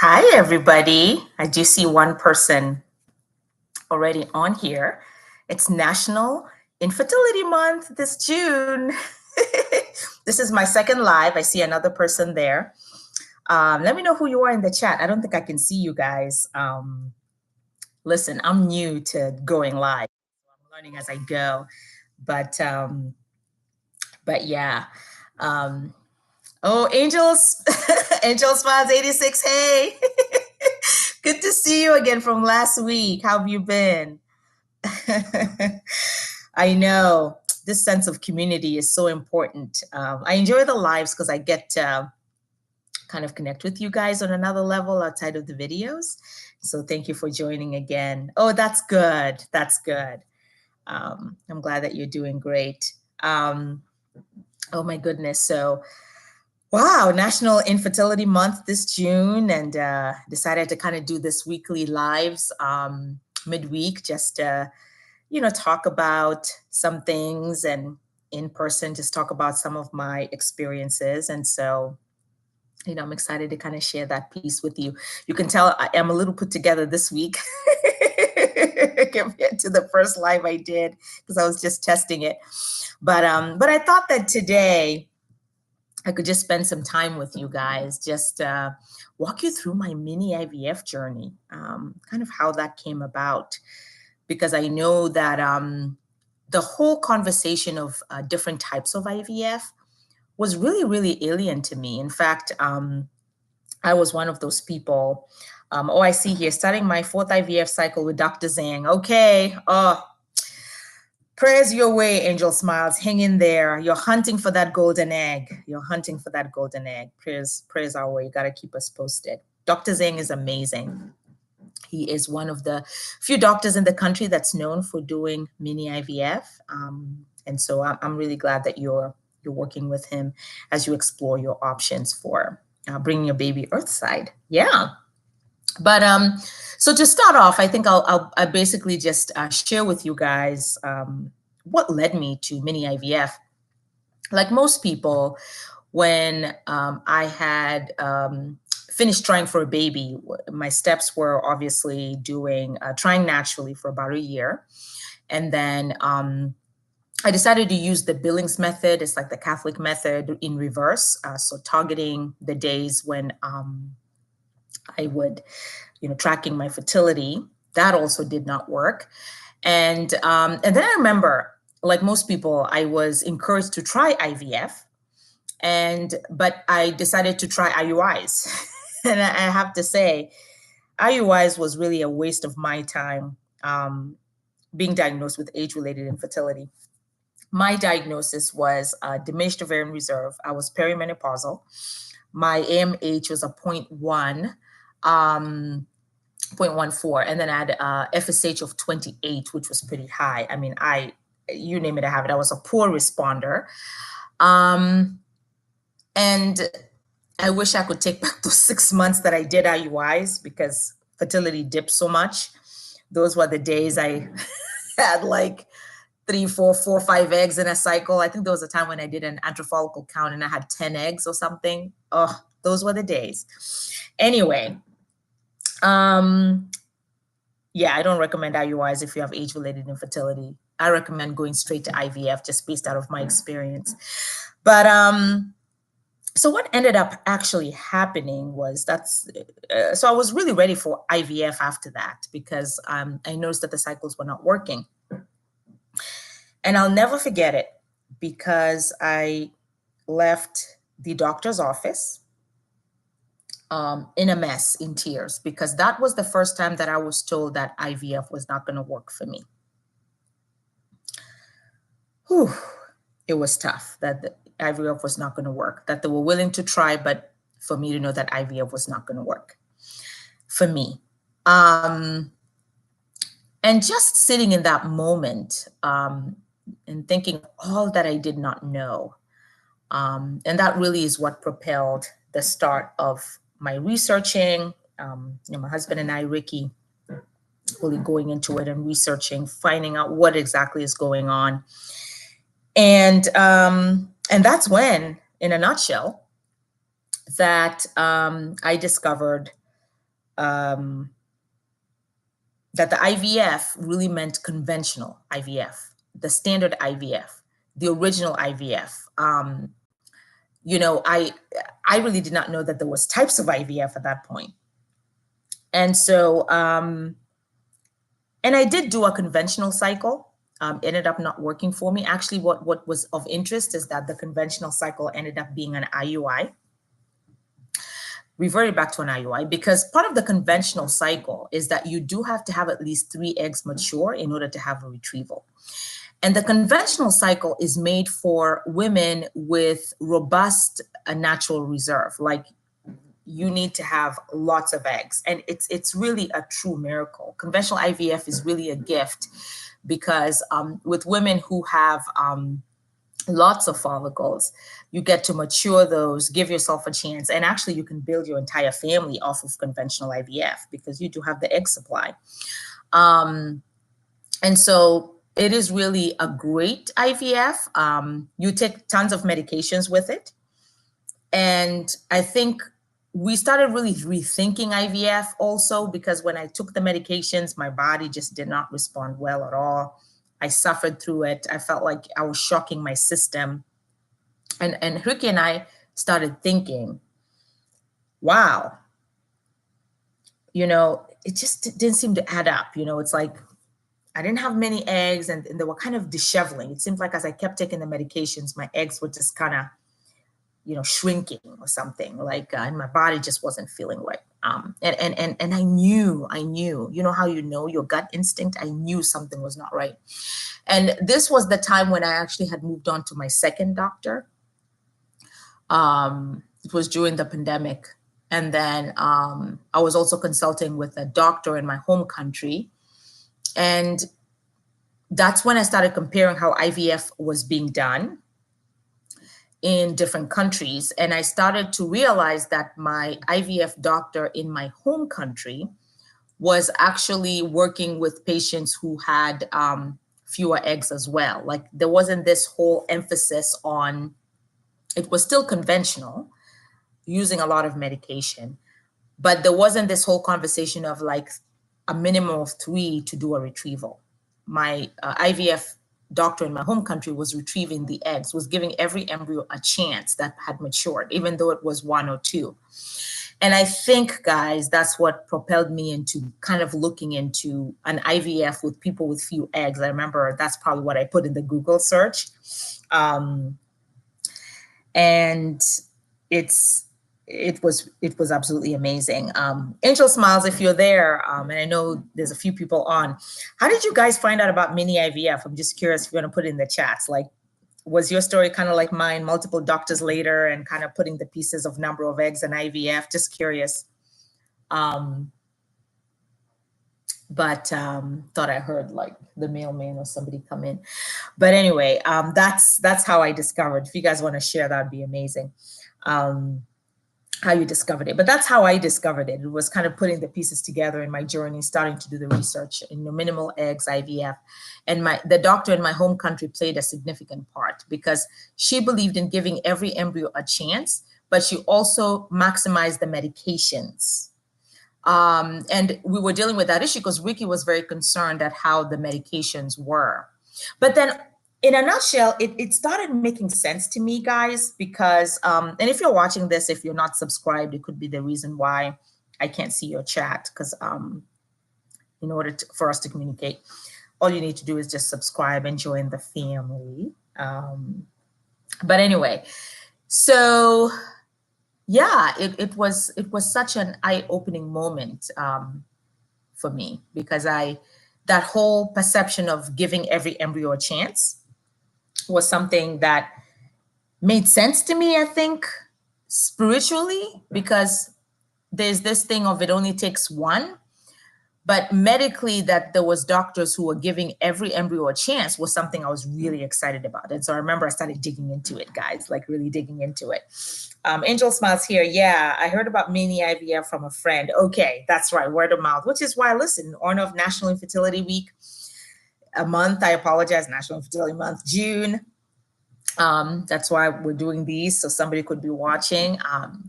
Hi, everybody. I do see one person already on here. It's National Infertility Month this June. This is my second live. I see another person there. Let me know who you are in the chat. I don't think I can see you guys. Listen, I'm new to going live. I'm learning as I go. But um, but yeah. Um, oh, Angels, Angel Smiles 86. Hey. Good to see you again from last week. How have you been? I know this sense of community is so important. I enjoy the lives because I get to kind of connect with you guys on another level outside of the videos. So thank you for joining again. Oh, that's good. That's good. I'm glad that you're doing great. Oh my goodness. So wow, National Infertility Month this June, and decided to kind of do this weekly lives midweek, just to, talk about some things, and in person, just talk about some of my experiences. And so, I'm excited to kind of share that piece with you. You can tell I am a little put together this week compared to the first live I did, because I was just testing it. But I thought that today I could just spend some time with you guys, just walk you through my mini IVF journey, kind of how that came about, because I know that the whole conversation of different types of IVF was really, really alien to me. In fact, I was one of those people. I see here, starting my fourth IVF cycle with Dr. Zhang. Okay. Oh, prayers your way, Angel Smiles. Hang in there. You're hunting for that golden egg. You're hunting for that golden egg. Prayers our way. You got to keep us posted. Dr. Zhang is amazing. He is one of the few doctors in the country that's known for doing mini IVF. And so I'm really glad that you're working with him as you explore your options for bringing your baby earthside. Yeah. But so to start off, I think I basically just share with you guys what led me to mini IVF. Like most people, when I had finished trying for a baby, my steps were obviously trying naturally for about a year, and then I decided to use the Billings method. It's like the Catholic method in reverse, so targeting the days when I would, tracking my fertility. That also did not work. And then I remember, like most people, I was encouraged to try IVF, but I decided to try IUIs. And I have to say, IUIs was really a waste of my time, being diagnosed with age-related infertility. My diagnosis was diminished ovarian reserve. I was perimenopausal. My AMH was a 0.1. 0.14, and then I had FSH of 28, which was pretty high. I mean, you name it, I have it. I was a poor responder. And I wish I could take back those 6 months that I did IUIs, because fertility dipped so much. Those were the days I had like 3, 4, 5 eggs in a cycle. I think there was a time when I did an antifollicle count and I had 10 eggs or something. Oh, those were the days. Anyway, yeah, I don't recommend IUIs if you have age-related infertility. I recommend going straight to IVF, just based out of my experience. But so what ended up actually happening was so I was really ready for IVF after that, because I noticed that the cycles were not working. And I'll never forget it, because I left the doctor's office in a mess, in tears, because that was the first time that I was told that IVF was not going to work for me. Whew, it was tough that the IVF was not going to work, that they were willing to try, but for me to know that IVF was not going to work for me. And just sitting in that moment and thinking all that I did not know. And that really is what propelled the start of my researching. My husband and I, Ricky, really going into it and researching, finding out what exactly is going on. And that's when, in a nutshell, that I discovered that the IVF really meant conventional IVF, the standard IVF, the original IVF. You know, I really did not know that there was types of IVF at that point. And so, and I did do a conventional cycle. Ended up not working for me. Actually, what was of interest is that the conventional cycle ended up being an IUI. Reverted back to an IUI because part of the conventional cycle is that you do have to have at least 3 eggs mature in order to have a retrieval. And the conventional cycle is made for women with robust natural reserve. Like, you need to have lots of eggs. And it's really a true miracle. Conventional IVF is really a gift because with women who have lots of follicles, you get to mature those, give yourself a chance. And actually, you can build your entire family off of conventional IVF because you do have the egg supply. And so it is really a great IVF. You take tons of medications with it. And I think we started really rethinking IVF also because when I took the medications, my body just did not respond well at all. I suffered through it. I felt like I was shocking my system. And Ricky and I started thinking, wow, you know, it just didn't seem to add up. You know, it's like I didn't have many eggs and they were kind of disheveling. It seemed like as I kept taking the medications, my eggs were just kind of, you know, shrinking or something, like, and my body just wasn't feeling right. And I knew, you know how you know your gut instinct, I knew something was not right. And this was the time when I actually had moved on to my second doctor. It was during the pandemic. And then I was also consulting with a doctor in my home country. And that's when I started comparing how IVF was being done in different countries. And I started to realize that my IVF doctor in my home country was actually working with patients who had fewer eggs as well. Like, there wasn't this whole emphasis on, it was still conventional, using a lot of medication, but there wasn't this whole conversation of like a minimum of 3 to do a retrieval. My IVF doctor in my home country was retrieving the eggs, was giving every embryo a chance that had matured, even though it was 1 or 2. And I think, guys, that's what propelled me into kind of looking into an IVF with people with few eggs. I remember that's probably what I put in the Google search. And it was absolutely amazing. Angel Smiles, if you're there, and I know there's a few people on, how did you guys find out about Mini IVF? I'm just curious if you're going to put it in the chats. Like, was your story kind of like mine, multiple doctors later and kind of putting the pieces of number of eggs and IVF? Just curious. But thought I heard like the mailman or somebody come in. But anyway, that's how I discovered. If you guys want to share, that'd be amazing. How you discovered it. But that's how I discovered it. It was kind of putting the pieces together in my journey, starting to do the research in minimal eggs, IVF. And the doctor in my home country played a significant part because she believed in giving every embryo a chance, but she also maximized the medications. And we were dealing with that issue because Ricky was very concerned at how the medications were. But then in a nutshell, it started making sense to me, guys, because, and if you're watching this, if you're not subscribed, it could be the reason why I can't see your chat, because in order for us to communicate, all you need to do is just subscribe and join the family. But anyway, so yeah, it was such an eye-opening moment for me, because that whole perception of giving every embryo a chance was something that made sense to me, I think, spiritually, because there's this thing of it only takes one. But medically, that there was doctors who were giving every embryo a chance was something I was really excited about. And so I remember I started digging into it, guys, like really digging into it. Angel Smiles here. Yeah, I heard about Mini IVF from a friend. Okay, that's right, word of mouth, which is why, listen, in honor of National Infertility Week, a month, I apologize, National Infertility Month, June. That's why we're doing these, so somebody could be watching.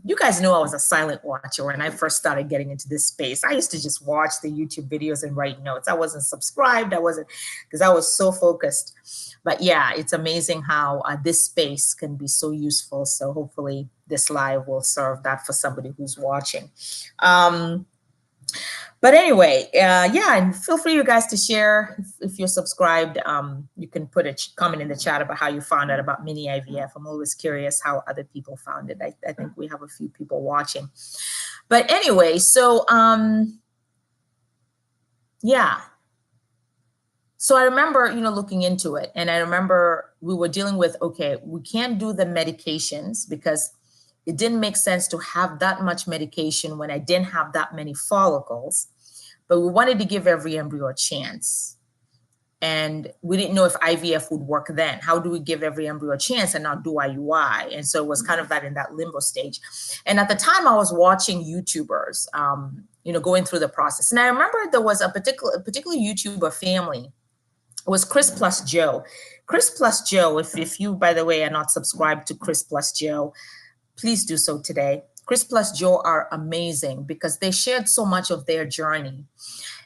You guys know I was a silent watcher when I first started getting into this space. I used to just watch the YouTube videos and write notes. I wasn't subscribed. I wasn't, because I was so focused. But yeah, it's amazing how this space can be so useful. So hopefully this live will serve that for somebody who's watching. But anyway, yeah, and feel free, you guys, to share if you're subscribed. You can put a comment in the chat about how you found out about Mini IVF. I'm always curious how other people found it. I think we have a few people watching. But anyway, so yeah. So I remember, looking into it, and I remember we were dealing with, okay, we can't do the medications because it didn't make sense to have that much medication when I didn't have that many follicles, but we wanted to give every embryo a chance. And we didn't know if IVF would work then. How do we give every embryo a chance and not do IUI? And so it was kind of that in that limbo stage. And at the time I was watching YouTubers, going through the process. And I remember there was a particular YouTuber family. It was Chris plus Joe. Chris plus Joe, if you, by the way, are not subscribed to Chris plus Joe, please do so today. Chris plus Joe are amazing because they shared so much of their journey.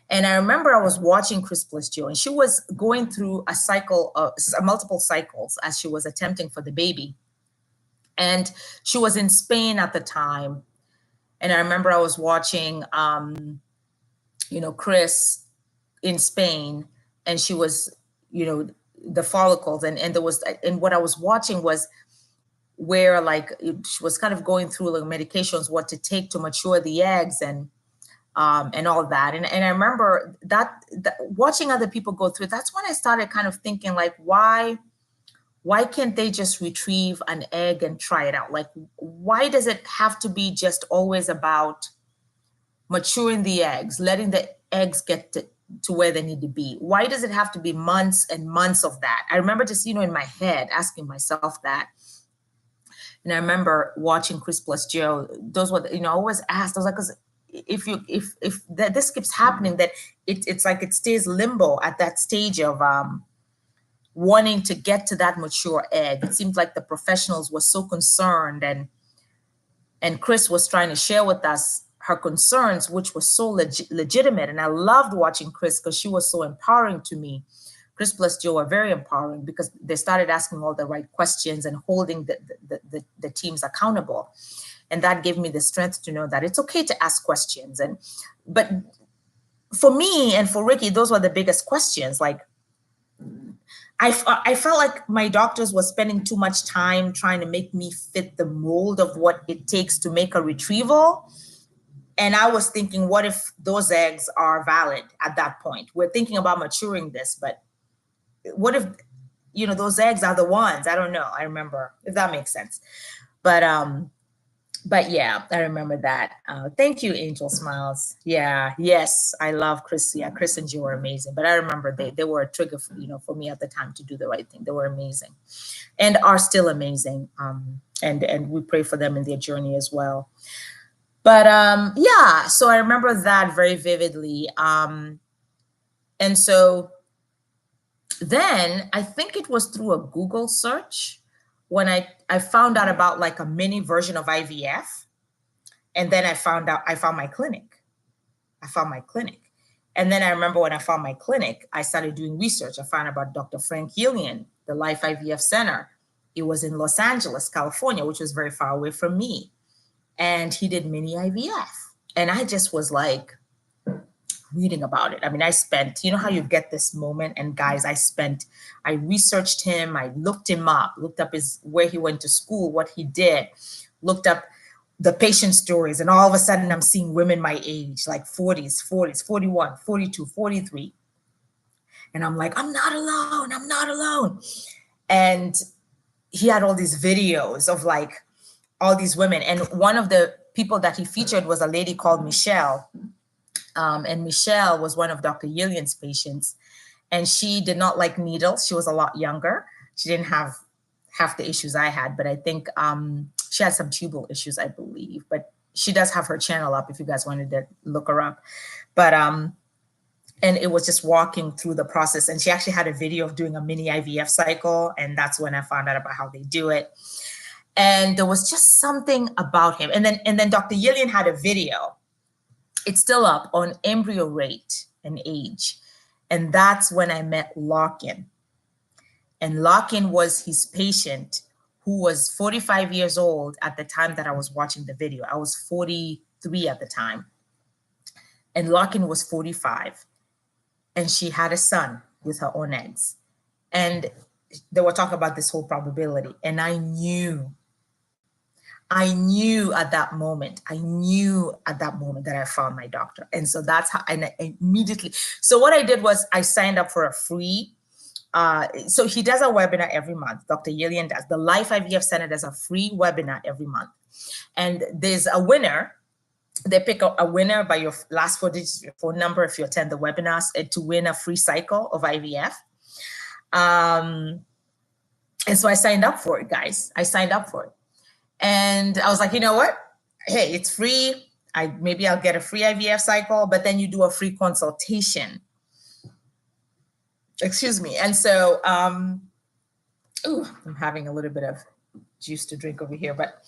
And I remember I was watching Chris plus Joe, and she was going through a cycle of multiple cycles as she was attempting for the baby. And she was in Spain at the time. And I remember I was watching, Chris in Spain, and she was, the follicles, and there was, and what I was watching was where she was kind of going through like medications, what to take to mature the eggs and all that. And I remember that watching other people go through, that's when I started kind of thinking like, why can't they just retrieve an egg and try it out? Like, why does it have to be just always about maturing the eggs, letting the eggs get to where they need to be? Why does it have to be months and months of that? I remember just, in my head asking myself that. And I remember watching Chris plus Joe. Those were, I always asked, I was like, because if this keeps happening, that it's like it stays limbo at that stage of wanting to get to that mature egg. It seemed like the professionals were so concerned, and Chris was trying to share with us her concerns, which was so legitimate. And I loved watching Chris because she was so empowering to me. Chris plus Joe are very empowering because they started asking all the right questions and holding the teams accountable. And that gave me the strength to know that it's okay to ask questions. But for me and for Ricky, those were the biggest questions. Like, I felt like my doctors were spending too much time trying to make me fit the mold of what it takes to make a retrieval. And I was thinking, what if those eggs are valid at that point? We're thinking about maturing this, but what if, those eggs are the ones? I don't know. I remember, if that makes sense. But yeah, I remember that. Thank you, Angel Smiles. Yeah, yes, I love Chris. Yeah, Chris and Joe were amazing. But I remember they were a trigger, for me at the time to do the right thing. They were amazing, and are still amazing. And we pray for them in their journey as well. But yeah, so I remember that very vividly. And so then I think it was through a Google search when I found out about like a mini version of IVF. And then I found my clinic. And then I remember when I found my clinic, I started doing research. I found out about Dr. Frank Gillian, the Life IVF Center. It was in Los Angeles, California, which was very far away from me. And he did mini IVF. And I just was like reading about it. I mean, I spent, how you get this moment, and guys, I researched him, I looked him up, looked up where he went to school, what he did, looked up the patient stories, and all of a sudden I'm seeing women my age, like 40s, 41, 42, 43. And I'm like, I'm not alone. And he had all these videos of like all these women. And one of the people that he featured was a lady called Michelle. And Michelle was one of Dr. Yillian's patients. And she did not like needles. She was a lot younger. She didn't have half the issues I had, but I think she had some tubal issues, I believe. But she does have her channel up if you guys wanted to look her up. But And it was just walking through the process. And she actually had a video of doing a mini IVF cycle. And that's when I found out about how they do it. And there was just something about him. And then Dr. Yillian had a video. It's still up, on embryo rate and age. And that's when I met Larkin. And Larkin was his patient, who was 45 years old at the time that I was watching the video. I was 43 at the time. And Larkin was 45. And she had a son with her own eggs. And they were talking about this whole probability. And I knew at that moment that I found my doctor. And so that's how, and I immediately, so what I did was I signed up for a free, so he does a webinar every month. Dr. Yillian does. The Life IVF Center does a free webinar every month. And there's a winner. They pick a winner by your last 4 digits of your phone number if you attend the webinars, to win a free cycle of IVF. And so I signed up for it, guys. I signed up for it. And I was like, you know what? Hey, it's free. Maybe I'll get a free IVF cycle, but then you do a free consultation. Excuse me. And so, ooh, I'm having a little bit of juice to drink over here, but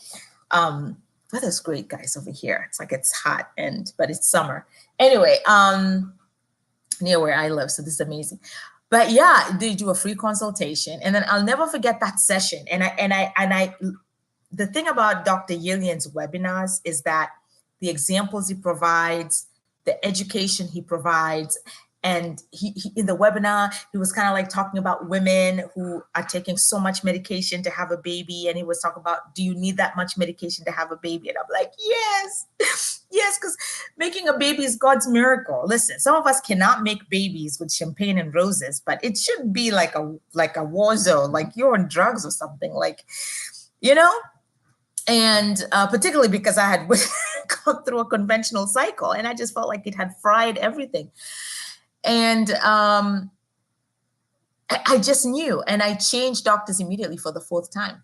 weather's great, guys, over here. It's like it's hot, but it's summer. Anyway, near where I live, so this is amazing. But yeah, they do a free consultation, and then I'll never forget that session. And I the thing about Dr. Yillian's webinars is that the examples he provides, the education he provides, and he in the webinar, he was kind of like talking about women who are taking so much medication to have a baby. And he was talking about, do you need that much medication to have a baby? And I'm like, yes, yes, because making a baby is God's miracle. Listen, some of us cannot make babies with champagne and roses, but it should be like a war zone, like you're on drugs or something, like, you know? And particularly because I had gone through a conventional cycle and I just felt like it had fried everything. And I just knew, and I changed doctors immediately for the 4th time.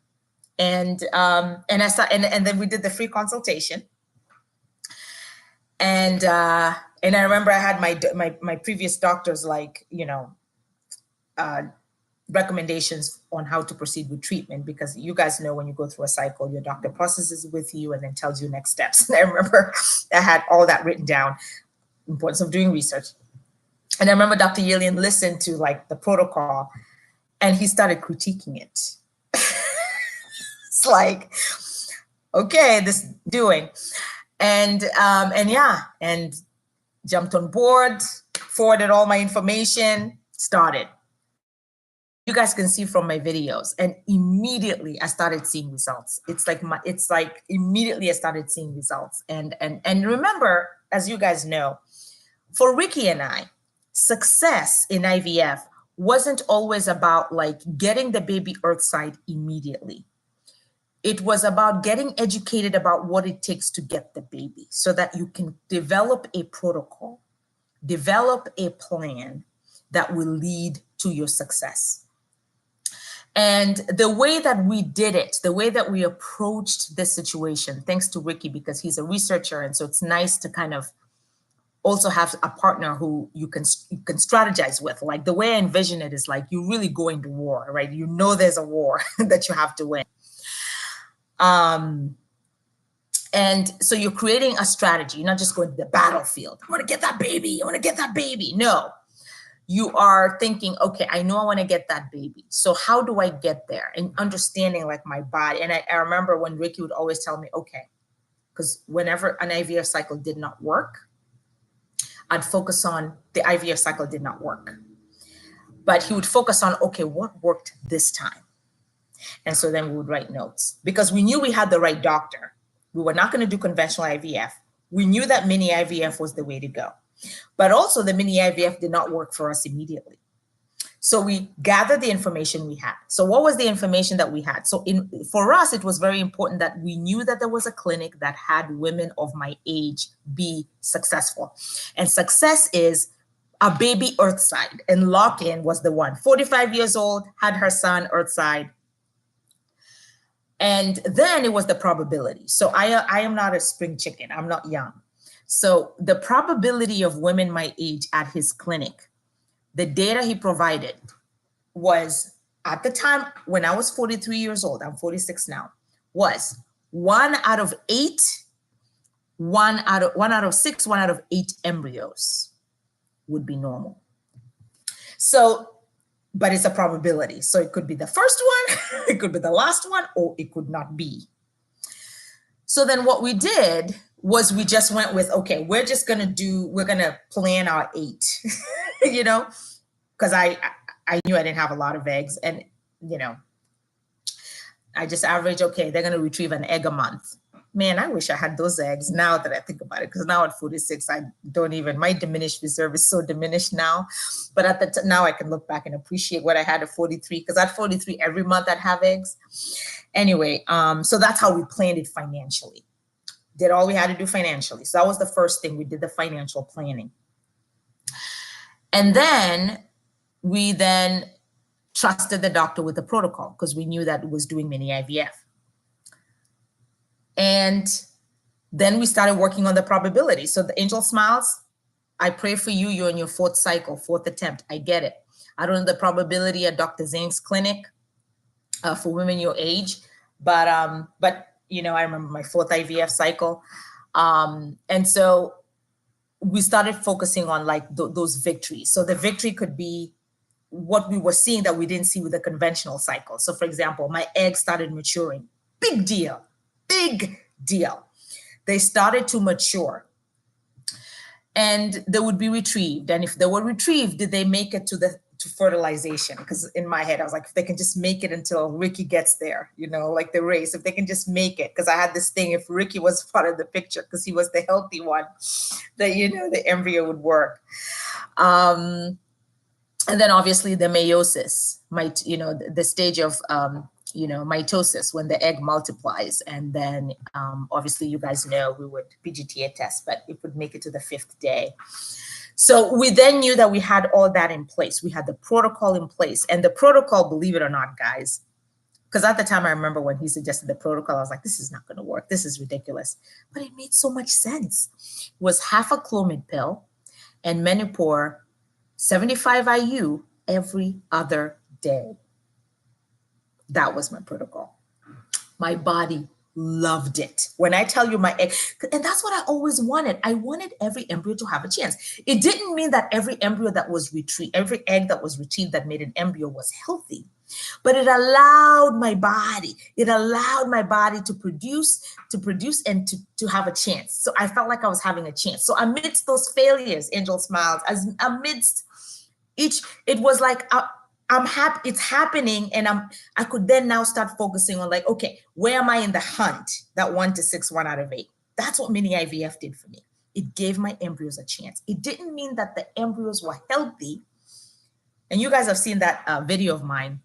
And I saw, and then we did the free consultation. And I remember I had my previous doctors, like, you know, recommendations on how to proceed with treatment, because you guys know when you go through a cycle, your doctor processes it with you and then tells you next steps. And I remember I had all that written down, importance of doing research. And I remember Dr. Yillian listened to like the protocol and he started critiquing it. It's like, okay, this doing. And yeah, and jumped on board, forwarded all my information, started. You guys can see from my videos, and immediately I started seeing results. It's like immediately I started seeing results. And remember, as you guys know, for Ricky and I, success in IVF wasn't always about like getting the baby earthside immediately. It was about getting educated about what it takes to get the baby so that you can develop a protocol, develop a plan that will lead to your success. And the way that we did it, the way that we approached this situation, thanks to Ricky, because he's a researcher. And so it's nice to kind of also have a partner who you can strategize with. Like the way I envision it is like you really go into war, right? You know there's a war that you have to win. And so you're creating a strategy. You're not just going to the battlefield. I want to get that baby. I want to get that baby. No, you are thinking, okay, I know I want to get that baby. So how do I get there? And understanding like my body. And I remember when Ricky would always tell me, okay, because whenever an IVF cycle did not work, I'd focus on the IVF cycle did not work. But he would focus on, okay, what worked this time? And so then we would write notes because we knew we had the right doctor. We were not going to do conventional IVF. We knew that mini IVF was the way to go. But also the mini IVF did not work for us immediately. So we gathered the information we had. So what was the information that we had? So for us, it was very important that we knew that there was a clinic that had women of my age be successful. And success is a baby earthside. And Lock-in was the one. 45 years old, had her son earthside. And then it was the probability. So I am not a spring chicken. I'm not young. So the probability of women my age at his clinic, the data he provided was, at the time when I was 43 years old, I'm 46 now, was 1 out of 8, 1 out of 6, 1 out of 8 embryos would be normal. So, but it's a probability. So it could be the first one, it could be the last one, or it could not be. So then what we did was we just went with, okay, we're gonna plan our 8, you know, because I knew I didn't have a lot of eggs, and, you know, I just average, okay, they're gonna retrieve an egg a month. Man, I wish I had those eggs now that I think about it, because now at 46, I don't even, my diminished reserve is so diminished now. But at now I can look back and appreciate what I had at 43, because at 43, every month I'd have eggs. Anyway, so that's how we planned it financially. Did all we had to do financially. So that was the first thing. We did the financial planning. And then we trusted the doctor with the protocol, because we knew that it was doing mini IVF. And then we started working on the probability. So the angel smiles, I pray for you. You're in your 4th cycle, 4th attempt. I get it. I don't know the probability at Dr. Zhang's clinic for women your age, but you know, I remember my 4th IVF cycle. And so we started focusing on like those victories. So the victory could be what we were seeing that we didn't see with the conventional cycle. So for example, my eggs started maturing. Big deal. Big deal. They started to mature and they would be retrieved. And if they were retrieved, did they make it to fertilization? Because in my head, I was like, if they can just make it until Ricky gets there, you know, like the race, if they can just make it. Because I had this thing, if Ricky was part of the picture, because he was the healthy one, that, you know, the embryo would work. And then obviously the meiosis, you know, the stage of, you know, mitosis, when the egg multiplies. And then obviously you guys know we would PGTA test, but it would make it to the 5th day. So we then knew that we had all that in place. We had the protocol in place, and the protocol, believe it or not, guys, because at the time I remember when he suggested the protocol, I was like, this is not going to work. This is ridiculous. But it made so much sense. It was half a Clomid pill and Menopur 75 IU every other day. That was my protocol. My body loved it. When I tell you my egg, and that's what I always wanted. I wanted every embryo to have a chance. It didn't mean that every embryo that was retrieved, every egg that was retrieved that made an embryo was healthy, but it allowed my body to produce and to have a chance. So I felt like I was having a chance. So amidst those failures, Angel smiles, amidst each, it was like, I'm happy it's happening, and I could then now start focusing on like, okay, where am I in the hunt? That 1 to 6, 1 out of 8. That's what mini IVF did for me. It gave my embryos a chance. It didn't mean that the embryos were healthy. And you guys have seen that video of mine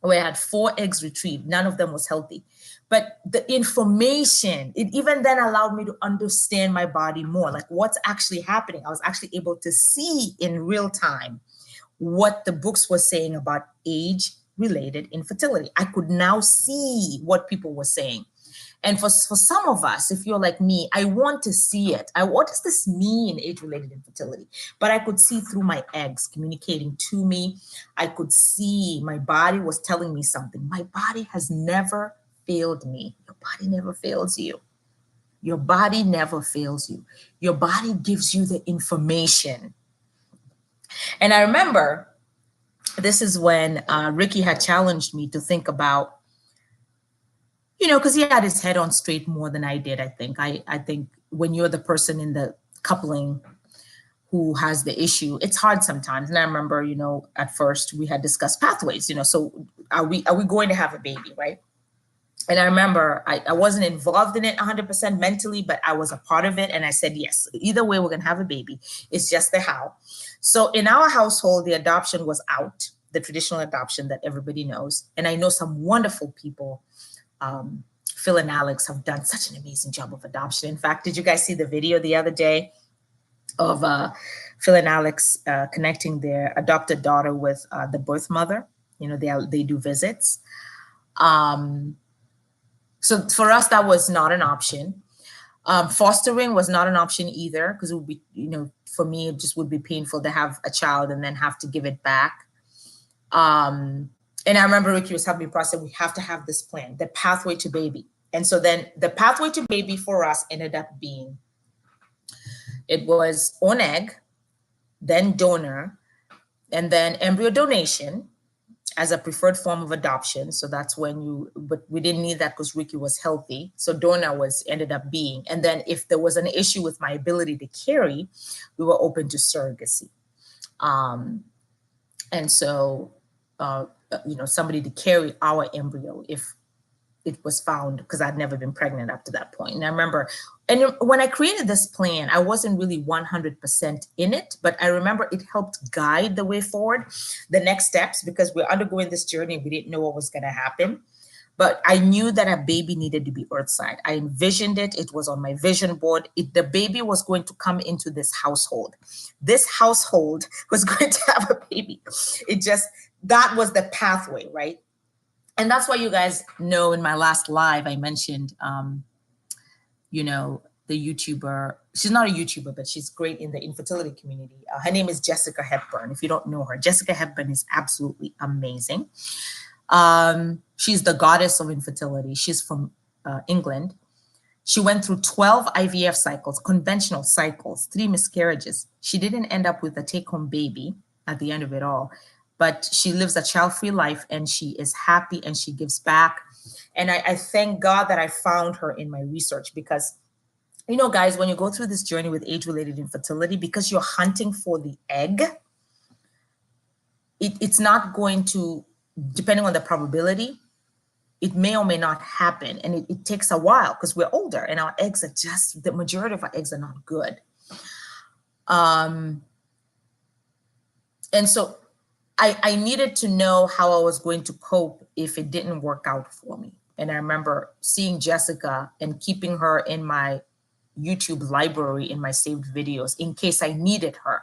where I had 4 eggs retrieved. None of them was healthy. But the information, it even then allowed me to understand my body more, like what's actually happening. I was actually able to see in real time what the books were saying about age-related infertility. I could now see what people were saying. And for some of us, if you're like me, I want to see it. What does this mean, age-related infertility? But I could see through my eggs communicating to me. I could see my body was telling me something. My body has never failed me. Your body never fails you. Your body never fails you. Your body gives you the information. And I remember this is when Ricky had challenged me to think about, you know, because he had his head on straight more than I did, I think. I think when you're the person in the coupling who has the issue, it's hard sometimes. And I remember, you know, at first we had discussed pathways, you know, so are we going to have a baby, right? And I remember I wasn't involved in it 100% mentally, but I was a part of it. And I said, yes, either way, we're going to have a baby. It's just the how. So in our household, the adoption was out, the traditional adoption that everybody knows. And I know some wonderful people. Phil and Alex have done such an amazing job of adoption. In fact, did you guys see the video the other day of Phil and Alex connecting their adopted daughter with the birth mother? You know, they do visits. So for us, that was not an option. Fostering was not an option either, because it would be, for me, it just would be painful to have a child and then have to give it back. And I remember Ricky was helping me process, we have to have this plan, the pathway to baby. And so then the pathway to baby for us ended up being, it was on egg, then donor, and then embryo donation as a preferred form of adoption. So that's when but we didn't need that because Ricky was healthy. So donor ended up being, and then if there was an issue with my ability to carry, we were open to surrogacy. And so, somebody to carry our embryo if it was found, because I'd never been pregnant up to that point. And I remember, and when I created this plan, I wasn't really 100% in it, but I remember it helped guide the way forward, the next steps, because we're undergoing this journey. We didn't know what was going to happen, but I knew that a baby needed to be earthside. I envisioned it. It was on my vision board. The baby was going to come into this household. This household was going to have a baby. That was the pathway, right? And that's why you guys know in my last live, I mentioned, the YouTuber. She's not a YouTuber, but she's great in the infertility community. Her name is Jessica Hepburn. If you don't know her, Jessica Hepburn is absolutely amazing. She's the goddess of infertility. She's from England. She went through 12 IVF cycles, conventional cycles, 3 miscarriages. She didn't end up with a take-home baby at the end of it all. But she lives a child-free life, and she is happy, and she gives back. And I thank God that I found her in my research, because, guys, when you go through this journey with age-related infertility, because you're hunting for the egg, it's not going to, depending on the probability, it may or may not happen. And it takes a while because we're older and our eggs are the majority of our eggs are not good. And so I needed to know how I was going to cope if it didn't work out for me. And I remember seeing Jessica and keeping her in my YouTube library in my saved videos in case I needed her.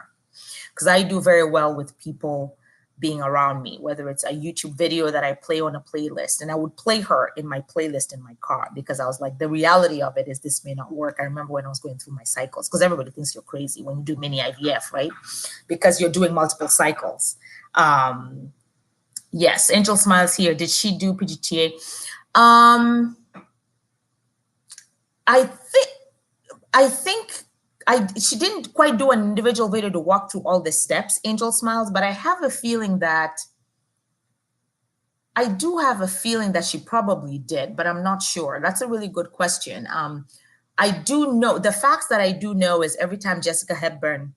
Because I do very well with people being around me, whether it's a YouTube video that I play on a playlist. And I would play her in my playlist in my car, because I was like, the reality of it is this may not work. I remember when I was going through my cycles, because everybody thinks you're crazy when you do mini IVF, right? Because you're doing multiple cycles. Yes, Angel Smiles here. Did she do PGTA? I think she didn't quite do an individual video to walk through all the steps, Angel Smiles, but I have a feeling that she probably did, but I'm not sure. That's a really good question. I do know, the facts that I do know is every time Jessica Hepburn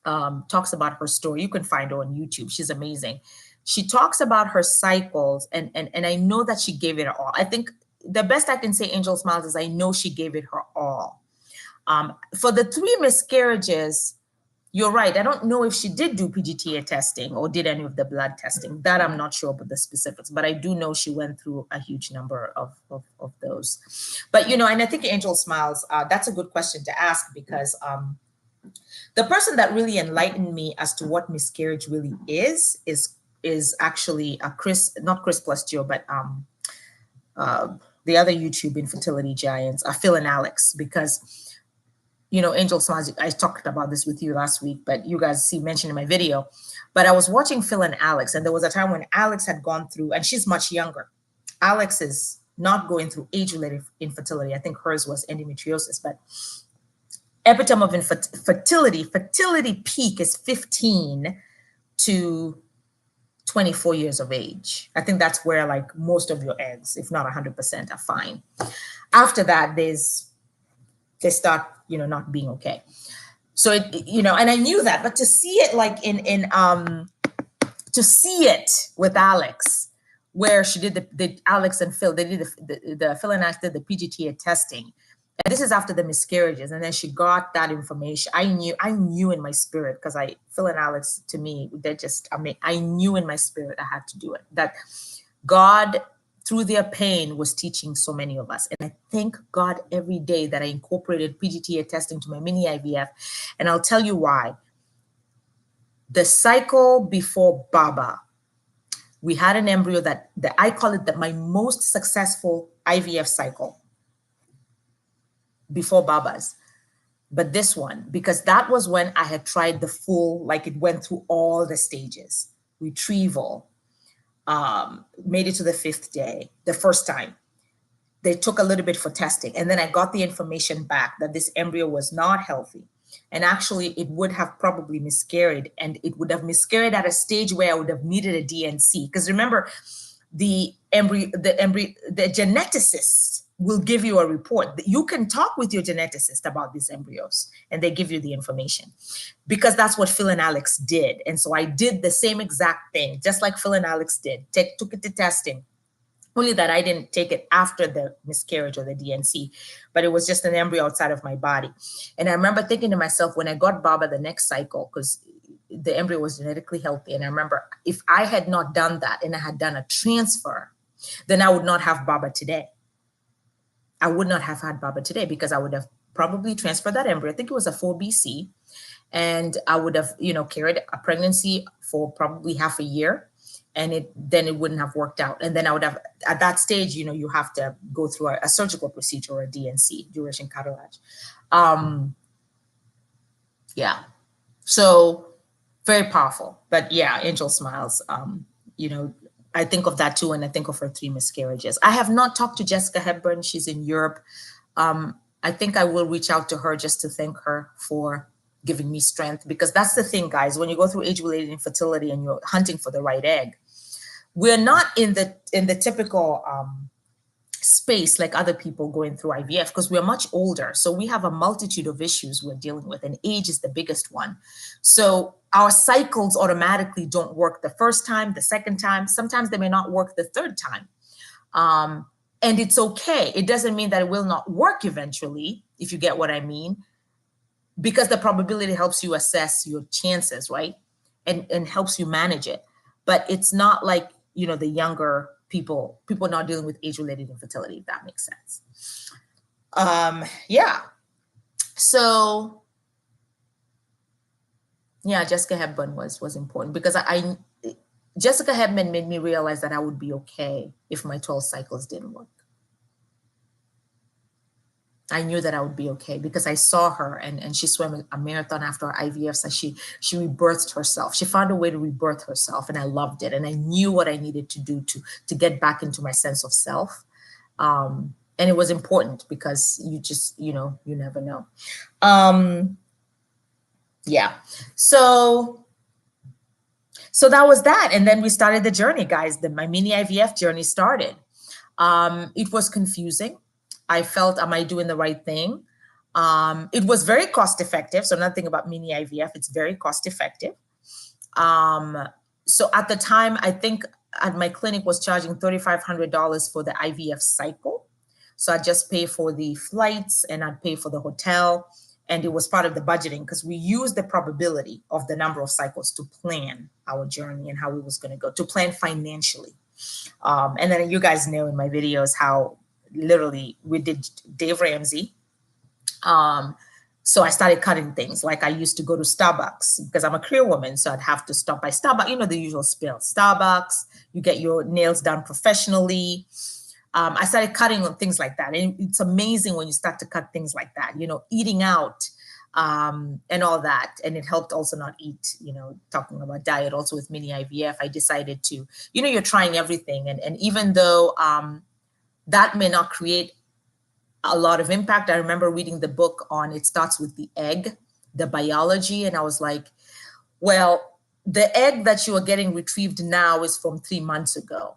talks about her story, you can find her on YouTube. She's amazing. She talks about her cycles, and I know that she gave it her all. I think the best I can say, Angel Smiles, is I know she gave it her all. For the 3 miscarriages, you're right. I don't know if she did do PGTA testing or did any of the blood testing. That I'm not sure about the specifics, but I do know she went through a huge number of those. But, and I think Angel Smiles, that's a good question to ask, because the person that really enlightened me as to what miscarriage really is actually not Chris plus Joe, but the other YouTube infertility giants are Phil and Alex, because Angel Smiles, I talked about this with you last week, but you guys mentioned in my video. But I was watching Phil and Alex, and there was a time when Alex had gone through, and she's much younger. Alex is not going through age-related infertility. I think hers was endometriosis, but epitome of fertility peak is 15 to 24 years of age. I think that's where like most of your eggs, if not 100%, are fine. After that, they start, not being okay. So and I knew that, but to see it like to see it with Alex, where she did the Alex and Phil, they did the Phil and Alex did the PGTA testing. And this is after the miscarriages. And then she got that information. I knew in my spirit, because Phil and Alex, to me, I knew in my spirit I had to do it. That God, through their pain, was teaching so many of us. And I thank God every day that I incorporated PGTA testing to my mini IVF. And I'll tell you why. The cycle before Baba, we had an embryo that I call it my most successful IVF cycle. before Baba's, but this one, because that was when I had tried the full, like it went through all the stages, retrieval, made it to the 5th day, the first time. They took a little bit for testing. And then I got the information back that this embryo was not healthy. And actually, it would have probably miscarried, and it would have miscarried at a stage where I would have needed a DNC. Because remember, the geneticists will give you a report. You can talk with your geneticist about these embryos, and they give you the information, because that's what Phil and Alex did. And so I did the same exact thing, just like Phil and Alex did. Took it to testing. Only that I didn't take it after the miscarriage or the DNC, but it was just an embryo outside of my body. And I remember thinking to myself, when I got Baba the next cycle, because the embryo was genetically healthy, and I remember, if I had not done that and I had done a transfer, then I would not have Baba today. I would not have had Baba today, because I would have probably transferred that embryo. I think it was a 4BC, and I would have, carried a pregnancy for probably half a year. And then it wouldn't have worked out. And then I would have, at that stage, you have to go through a surgical procedure, or a DNC, duration cartilage. Yeah. So very powerful. But yeah, Angel Smiles, I think of that too. And I think of her 3 miscarriages. I have not talked to Jessica Hepburn. She's in Europe. I think I will reach out to her just to thank her for giving me strength, because that's the thing, guys. When you go through age-related infertility and you're hunting for the right egg, we're not in the typical space like other people going through IVF, because we're much older. So we have a multitude of issues we're dealing with, and age is the biggest one. So our cycles automatically don't work the first time, the second time. Sometimes they may not work the 3rd time. And it's okay. It doesn't mean that it will not work eventually, if you get what I mean, because the probability helps you assess your chances, right? And helps you manage it. But it's not like, the younger people not dealing with age-related infertility, if that makes sense. Yeah. So yeah, Jessica Hepburn was important, because Jessica Hepburn made me realize that I would be okay if my 12 cycles didn't work. I knew that I would be okay, because I saw her, and she swam a marathon after her IVF. So she rebirthed herself. She found a way to rebirth herself, and I loved it. And I knew what I needed to do to get back into my sense of self. And it was important, because you just, you never know. Yeah. So that was that. And then we started the journey, guys. My mini IVF journey started. It was confusing. I felt, am I doing the right thing? It was very cost effective. So nothing about mini IVF. It's very cost effective. So at the time, I think at my clinic was charging $3,500 for the IVF cycle. So I'd just pay for the flights, and I'd pay for the hotel. And it was part of the budgeting, because we used the probability of the number of cycles to plan our journey and how it was going to go, to plan financially. And then you guys know in my videos how literally we did Dave Ramsey. So I started cutting things. Like I used to go to Starbucks, because I'm a career woman. So I'd have to stop by Starbucks, the usual spiel. Starbucks, you get your nails done professionally. I started cutting on things like that. And it's amazing when you start to cut things like that, eating out and all that. And it helped also not eat, talking about diet also with mini IVF. I decided to, you're trying everything. And even though that may not create a lot of impact, I remember reading the book on It Starts with the Egg, the biology. And I was like, well, the egg that you are getting retrieved now is from 3 months ago.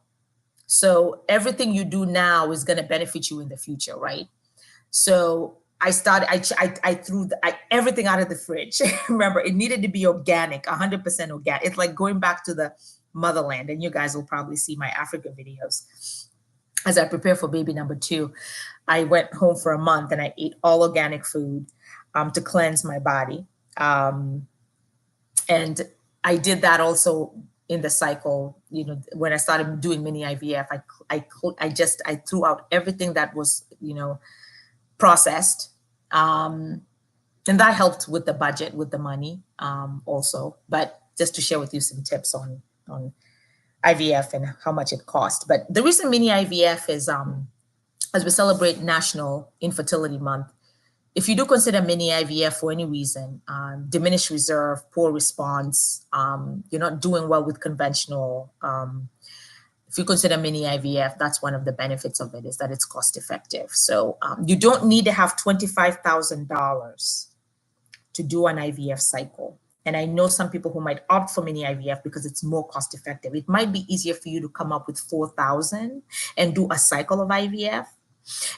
So everything you do now is going to benefit you in the future, right? So I threw everything out of the fridge. Remember, it needed to be organic, 100% organic. It's like going back to the motherland. And you guys will probably see my Africa videos. As I prepare for baby number 2, I went home for a month and I ate all organic food to cleanse my body. And I did that also in the cycle, when I started doing mini IVF, I threw out everything that was, processed. And that helped with the budget, with the money also. But just to share with you some tips on IVF and how much it cost. But the reason mini IVF is, as we celebrate National Infertility Month, if you do consider mini IVF for any reason, diminished reserve, poor response, you're not doing well with conventional, if you consider mini IVF, that's one of the benefits of it, is that it's cost effective. So you don't need to have $25,000 to do an IVF cycle. And I know some people who might opt for mini IVF because it's more cost effective. It might be easier for you to come up with 4,000 and do a cycle of IVF.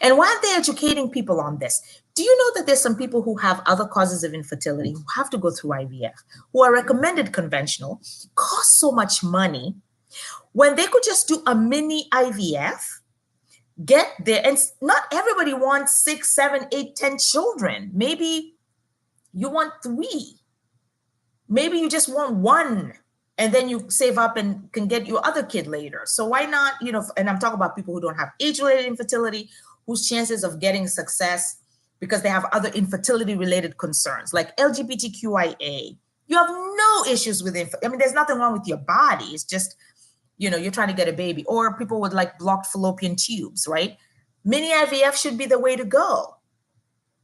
And why aren't they educating people on this? Do you know that there's some people who have other causes of infertility who have to go through IVF, who are recommended conventional, cost so much money, when they could just do a mini IVF, get there? And not everybody wants 6, 7, 8, 10 children. Maybe you want 3. Maybe you just want 1, and then you save up and can get your other kid later. So why not, and I'm talking about people who don't have age-related infertility, whose chances of getting success because they have other infertility-related concerns like LGBTQIA. You have no issues with there's nothing wrong with your body. It's just, you're trying to get a baby. Or people with like blocked fallopian tubes, right? Mini IVF should be the way to go,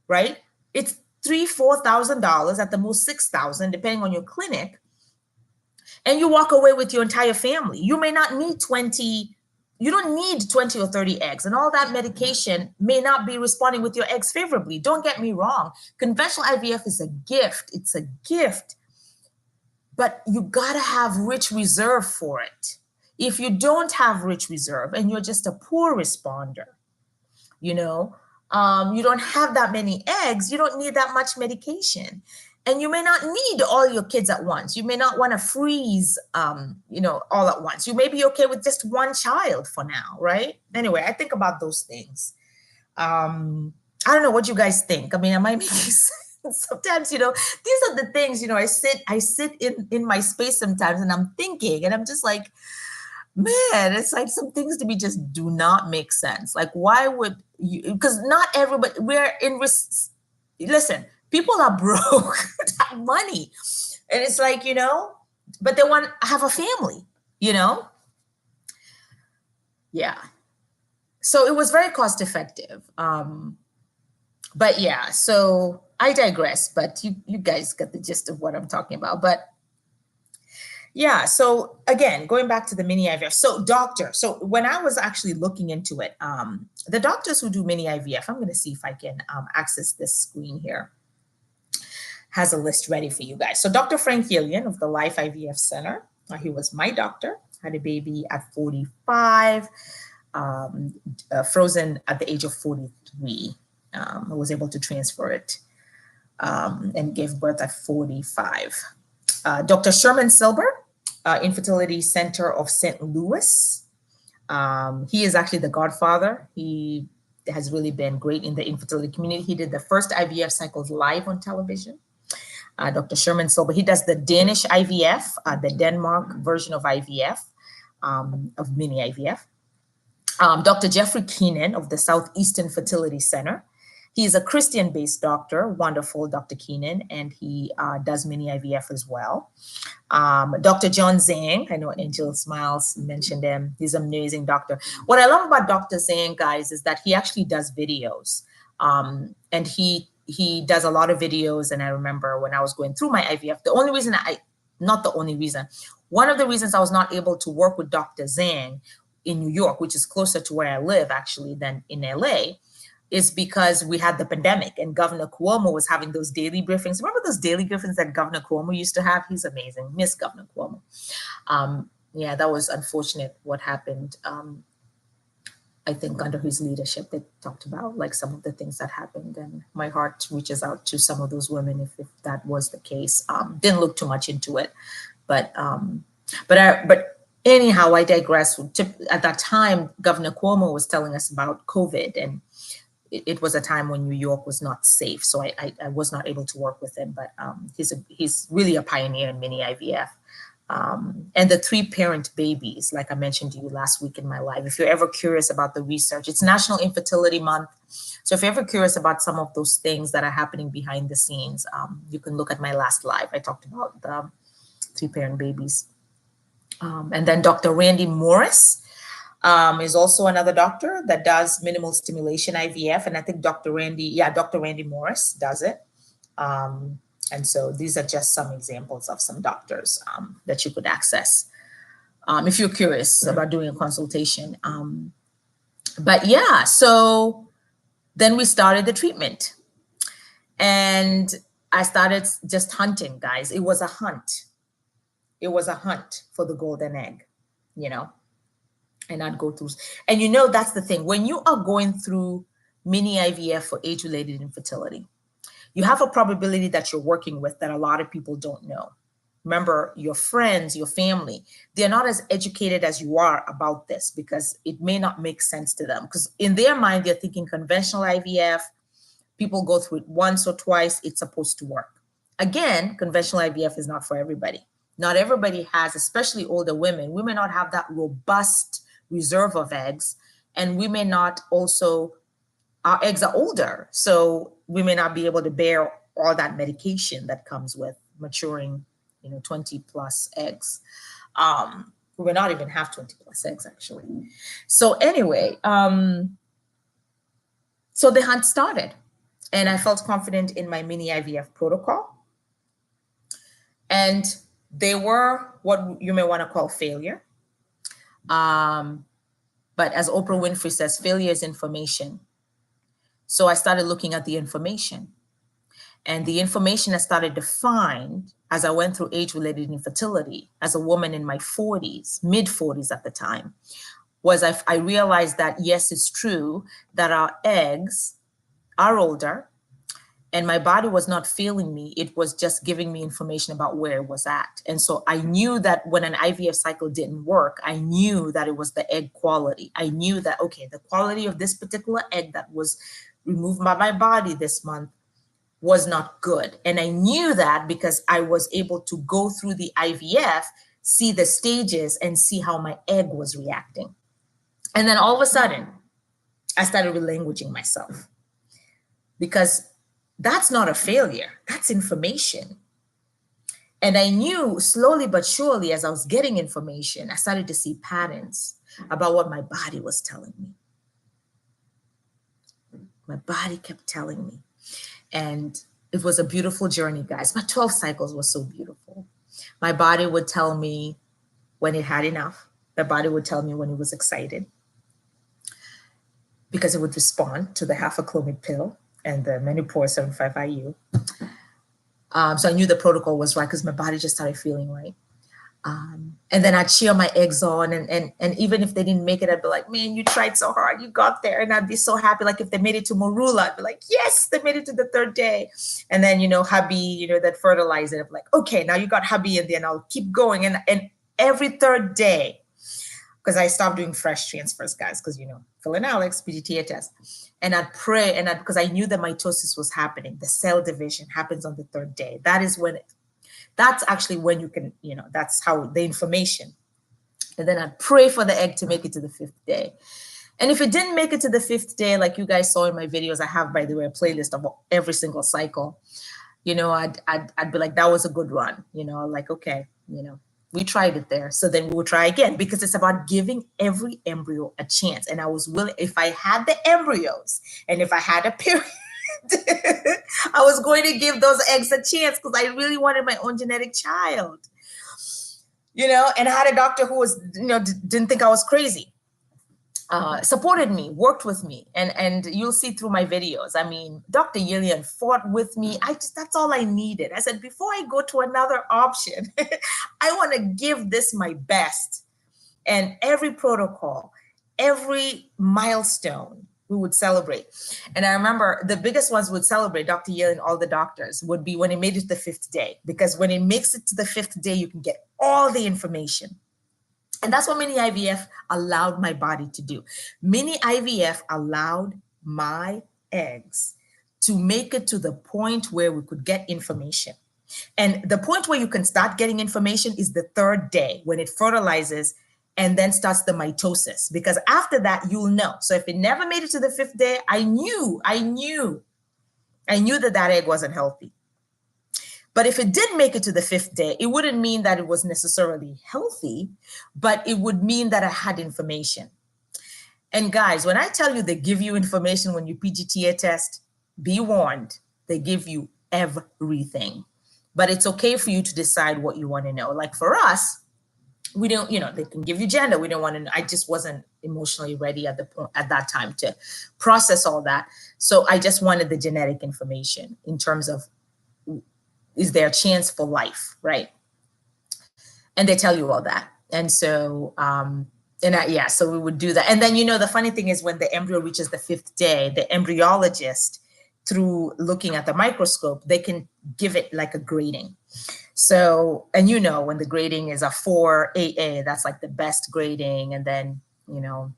right? It's $3,000-$4,000, at the most $6,000, depending on your clinic. And you walk away with your entire family. You may not need 20, you don't need 20 or 30 eggs. And all that medication may not be responding with your eggs favorably. Don't get me wrong. Conventional IVF is a gift. It's a gift. But you gotta have rich reserve for it. If you don't have rich reserve and you're just a poor responder, you don't have that many eggs, you don't need that much medication. And you may not need all your kids at once. You may not want to freeze, all at once. You may be okay with just 1 child for now, right? Anyway, I think about those things. I don't know what you guys think. Am I making sense? Sometimes, these are the things, I sit in my space sometimes and I'm thinking, and I'm just like, man, it's like some things to me just do not make sense. Like, why would you? Because not everybody, listen, people are broke, have money. And it's like, but they want to have a family, Yeah. So it was very cost effective. But yeah, so I digress, but you guys get the gist of what I'm talking about. But yeah, so again, going back to the mini IVF. So when I was actually looking into it, the doctors who do mini IVF, I'm going to see if I can access this screen here, has a list ready for you guys. So Dr. Frank Yillian of the Life IVF Center, he was my doctor, had a baby at 45, frozen at the age of 43. I was able to transfer it and gave birth at 45. Dr. Sherman Silber, Infertility Center of St. Louis. He is actually the godfather. He has really been great in the infertility community. He did the first IVF cycles live on television. Dr. Sherman Silber, he does the Danish IVF, the Denmark version of IVF, of mini IVF. Dr. Jeffrey Keenan of the Southeastern Fertility Center. He's a Christian-based doctor, wonderful Dr. Keenan, and he does mini IVF as well. Dr. John Zhang, I know Angel Smiles mentioned him. He's an amazing doctor. What I love about Dr. Zhang, guys, is that he actually does videos. And he does a lot of videos. And I remember when I was going through my IVF, one of the reasons I was not able to work with Dr. Zhang in New York, which is closer to where I live actually than in LA, is because we had the pandemic and Governor Cuomo was having those daily briefings. Remember those daily briefings that Governor Cuomo used to have? He's amazing. Miss Governor Cuomo. Yeah, that was unfortunate what happened. I think under his leadership, they talked about like some of the things that happened, and my heart reaches out to some of those women if that was the case. Didn't look too much into it, but anyhow, I digress. At that time, Governor Cuomo was telling us about COVID, and it was a time when New York was not safe. So I was not able to work with him, but he's really a pioneer in mini IVF. And the 3-parent babies, like I mentioned to you last week in my live. If you're ever curious about the research, it's National Infertility Month. So if you're ever curious about some of those things that are happening behind the scenes, you can look at my last live. I talked about the 3-parent babies. And then Dr. Randy Morris. is also another doctor that does minimal stimulation IVF. And I think Dr. Randy Morris does it. And so these are just some examples of some doctors that you could access if you're curious about doing a consultation. But yeah, so then we started the treatment. And I started just hunting, guys. It was a hunt. It was a hunt for the golden egg, you know. And I'd go through, and you know, that's the thing. When you are going through mini IVF for age-related infertility, you have a probability that you're working with that a lot of people don't know. Remember, your friends, your family, they're not as educated as you are about this because it may not make sense to them. Because in their mind, they're thinking conventional IVF, people go through it once or twice, it's supposed to work. Again, conventional IVF is not for everybody. Not everybody has, especially older women. We may not have that robust reserve of eggs, and we may not also, our eggs are older, so we may not be able to bear all that medication that comes with maturing, 20 plus eggs. We may not even have 20 plus eggs, actually. So anyway, so the hunt started, and I felt confident in my mini IVF protocol. And they were what you may want to call failure. But as Oprah Winfrey says, failure is information. So I started looking at the information. And the information I started to find as I went through age-related infertility as a woman in my 40s, mid-40s at the time, was I realized that, yes, it's true that our eggs are older, and my body was not failing me. It was just giving me information about where it was at. And so I knew that when an IVF cycle didn't work, I knew that it was the egg quality. I knew that, okay, the quality of this particular egg that was removed by my body this month was not good. And I knew that because I was able to go through the IVF, see the stages, and see how my egg was reacting. And then all of a sudden, I started relanguaging myself, because that's not a failure, that's information. And I knew slowly but surely, as I was getting information, I started to see patterns about what my body was telling me. My body kept telling me. And it was a beautiful journey, guys. My 12 cycles was so beautiful. My body would tell me when it had enough. My body would tell me when it was excited, because it would respond to the half a clomid pill and the Menopur 75 IU. So I knew the protocol was right because my body just started feeling right. And then I'd cheer my eggs on, and even if they didn't make it, I'd be like, man, you tried so hard, you got there. And I'd be so happy. Like if they made it to Marula, I'd be like, yes, they made it to the third day. And then, hubby, that fertilized it. I'd be like, okay, now you got hubby, and then I'll keep going. And every third day, because I stopped doing fresh transfers, guys, because, Phil and Alex, PGTA test. And I'd pray, because I knew that mitosis was happening. The cell division happens on the third day. That's actually when you can, that's how the information. And then I'd pray for the egg to make it to the 5th day. And if it didn't make it to the 5th day, like you guys saw in my videos, I have, by the way, a playlist of every single cycle. I'd be like, that was a good run. Like, okay, we tried it there. So then we'll try again, because it's about giving every embryo a chance. And I was willing, if I had the embryos and if I had a period, I was going to give those eggs a chance, because I really wanted my own genetic child, and I had a doctor who was, didn't think I was crazy, supported me, worked with me. And you'll see through my videos. I mean, Dr. Yillian fought with me. That's all I needed. I said, before I go to another option, I want to give this my best. And every protocol, every milestone, we would celebrate. And I remember the biggest ones would celebrate, Dr. Yale and all the doctors, would be when it made it to the 5th day, because when it makes it to the 5th day, you can get all the information. And that's what mini IVF allowed my body to do. Mini IVF allowed my eggs to make it to the point where we could get information. And the point where you can start getting information is the 3rd day, when it fertilizes and then starts the mitosis, because after that, you'll know. So if it never made it to the 5th day, I knew that egg wasn't healthy. But if it did make it to the 5th day, it wouldn't mean that it was necessarily healthy, but it would mean that I had information. And guys, when I tell you they give you information when you PGTA test, be warned, they give you everything. But it's okay for you to decide what you want to know. Like for us, we don't, they can give you gender. We don't want to know. I just wasn't emotionally ready at that time to process all that. So I just wanted the genetic information in terms of, is there a chance for life, right? And they tell you all that. And so, so we would do that. And then, the funny thing is when the embryo reaches the 5th day, the embryologist, through looking at the microscope, they can give it like a grading. So, and when the grading is a 4 AA, that's like the best grading. And then, the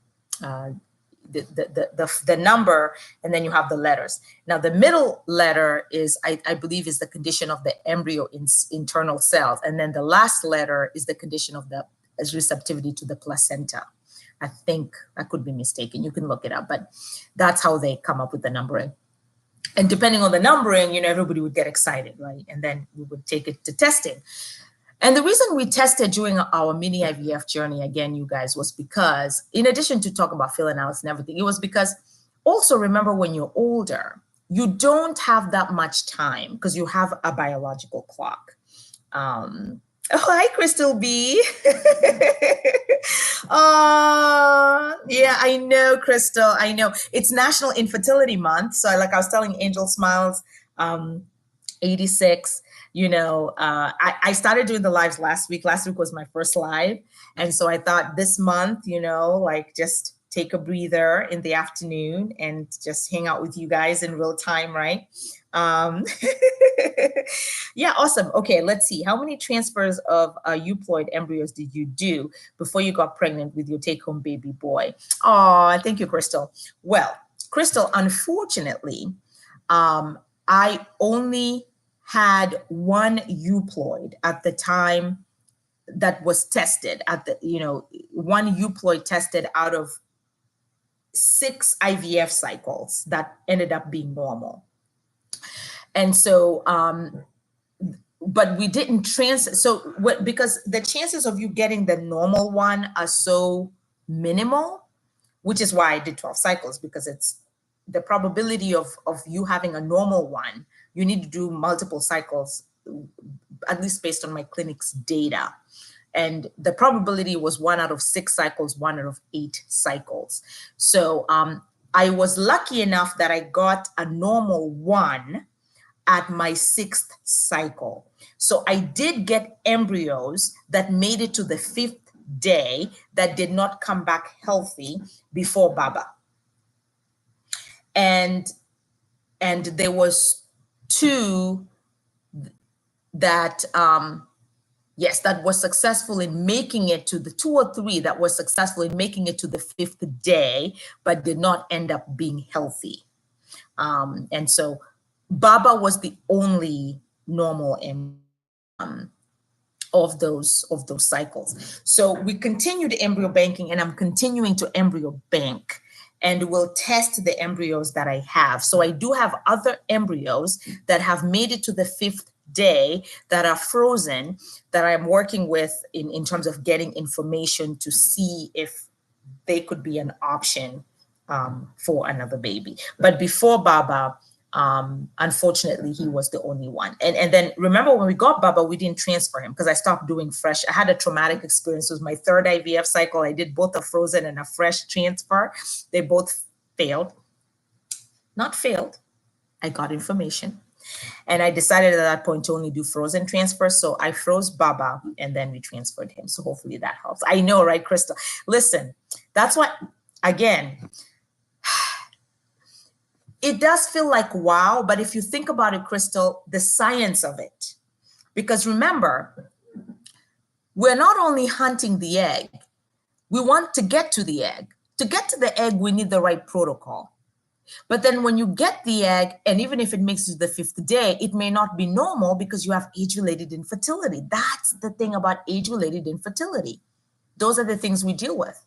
number, and then you have the letters. Now, the middle letter is, I believe, is the condition of the embryo internal cells. And then the last letter is the condition of the receptivity to the placenta. I think I could be mistaken. You can look it up, but that's how they come up with the numbering. And depending on the numbering, everybody would get excited, right? And then we would take it to testing. And the reason we tested during our mini IVF journey, again, you guys, was because in addition to talking about filling out and everything, it was because also remember when you're older, you don't have that much time because you have a biological clock. Oh, hi, Crystal B. Oh, yeah, I know, Crystal. I know. It's National Infertility Month. So like I was telling Angel Smiles, 86, I started doing the lives last week. Last week was my first live. And so I thought this month, like just take a breather in the afternoon and just hang out with you guys in real time, right? Yeah, awesome. Okay, let's see. How many transfers of euploid embryos did you do before you got pregnant with your take-home baby boy? Oh, thank you, Crystal. Well, Crystal, unfortunately, I only had one euploid at the time that was tested at the, one euploid tested out of 6 IVF cycles that ended up being normal. And so, but we didn't because the chances of you getting the normal one are so minimal, which is why I did 12 cycles, because it's the probability of you having a normal one, you need to do multiple cycles, at least based on my clinic's data. And the probability was 1 out of 6 cycles, 1 out of 8 cycles. So I was lucky enough that I got a normal one at my 6th cycle. So I did get embryos that made it to the 5th day that did not come back healthy before Baba. And there was 2 that, that was successful in making it to the 2 or 3 that were successful in making it to the 5th day, but did not end up being healthy. And so Baba was the only normal of those cycles. So we continued embryo banking, and I'm continuing to embryo bank, and we'll test the embryos that I have. So I do have other embryos that have made it to the 5th day that are frozen, that I'm working with in terms of getting information to see if they could be an option for another baby. But before Baba, unfortunately, he was the only one. And then remember when we got Baba, we didn't transfer him because I stopped doing fresh. I had a traumatic experience. It was my 3rd IVF cycle. I did both a frozen and a fresh transfer. They both failed. Not failed. I got information. And I decided at that point to only do frozen transfers. So I froze Baba and then we transferred him. So hopefully that helps. I know, right, Crystal? Listen, that's what, again, it does feel like wow, but if you think about it, Crystal, the science of it, because remember, we're not only hunting the egg, we want to get to the egg. To get to the egg, we need the right protocol. But then when you get the egg, and even if it makes it to the 5th day, it may not be normal because you have age-related infertility. That's the thing about age-related infertility. Those are the things we deal with.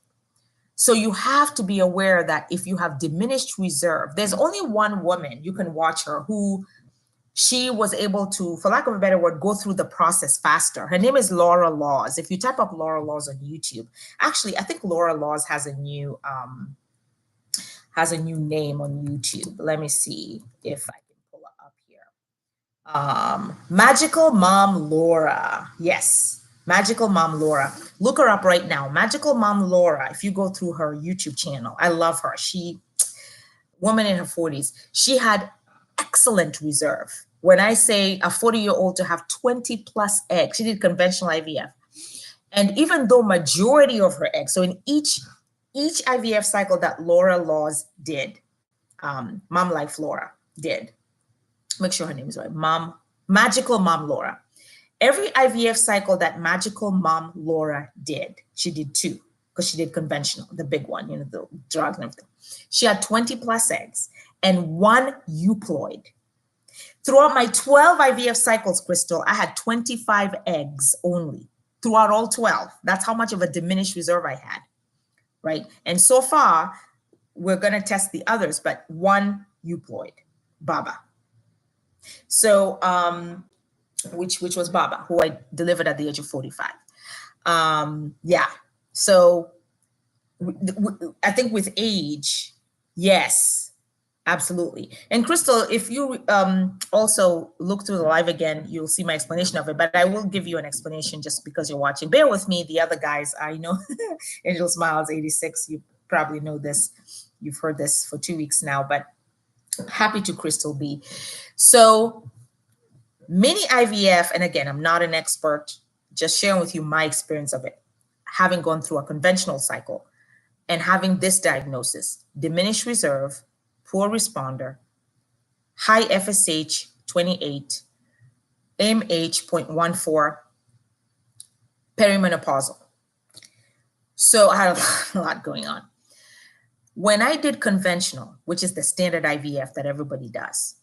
So you have to be aware that if you have diminished reserve, there's only one woman, you can watch her, who she was able to, for lack of a better word, go through the process faster. Her name is Laura Laws. If you type up Laura Laws on YouTube, actually, I think Laura Laws has a new has a new name on YouTube. Let me see if I can pull it up here. Magical Mom Laura. Yes, Magical Mom Laura. Look her up right now. Magical Mom Laura. If you go through her YouTube channel, I love her. Woman in her 40s. She had excellent reserve. When I say a 40-year-old to have 20 plus eggs, she did conventional IVF. And even though majority of her eggs, so in each IVF cycle that Laura Laws did, Mom Life Laura did, make sure her name is right, Magical Mom Laura. Every IVF cycle that Magical Mom Laura did, she did 2, because she did conventional, the big one, the drugs and everything. She had 20 plus eggs and 1 euploid. Throughout my 12 IVF cycles, Crystal, I had 25 eggs only throughout all 12. That's how much of a diminished reserve I had, right? And so far, we're going to test the others, but 1 euploid, Baba. So, which was Baba, who I delivered at the age of 45. Yeah. So I think with age, yes, absolutely. And Crystal, if you also look through the live again, you'll see my explanation of it, but I will give you an explanation just because you're watching. Bear with me. The other guys, I know, Angel Smiles 86, you probably know this. You've heard this for 2 weeks now, but happy to Crystal B. So Mini IVF, and again, I'm not an expert, just sharing with you my experience of it, having gone through a conventional cycle and having this diagnosis: diminished reserve, poor responder, high FSH 28, AMH 0.14, perimenopausal. So I had a lot going on. When I did conventional, which is the standard IVF that everybody does,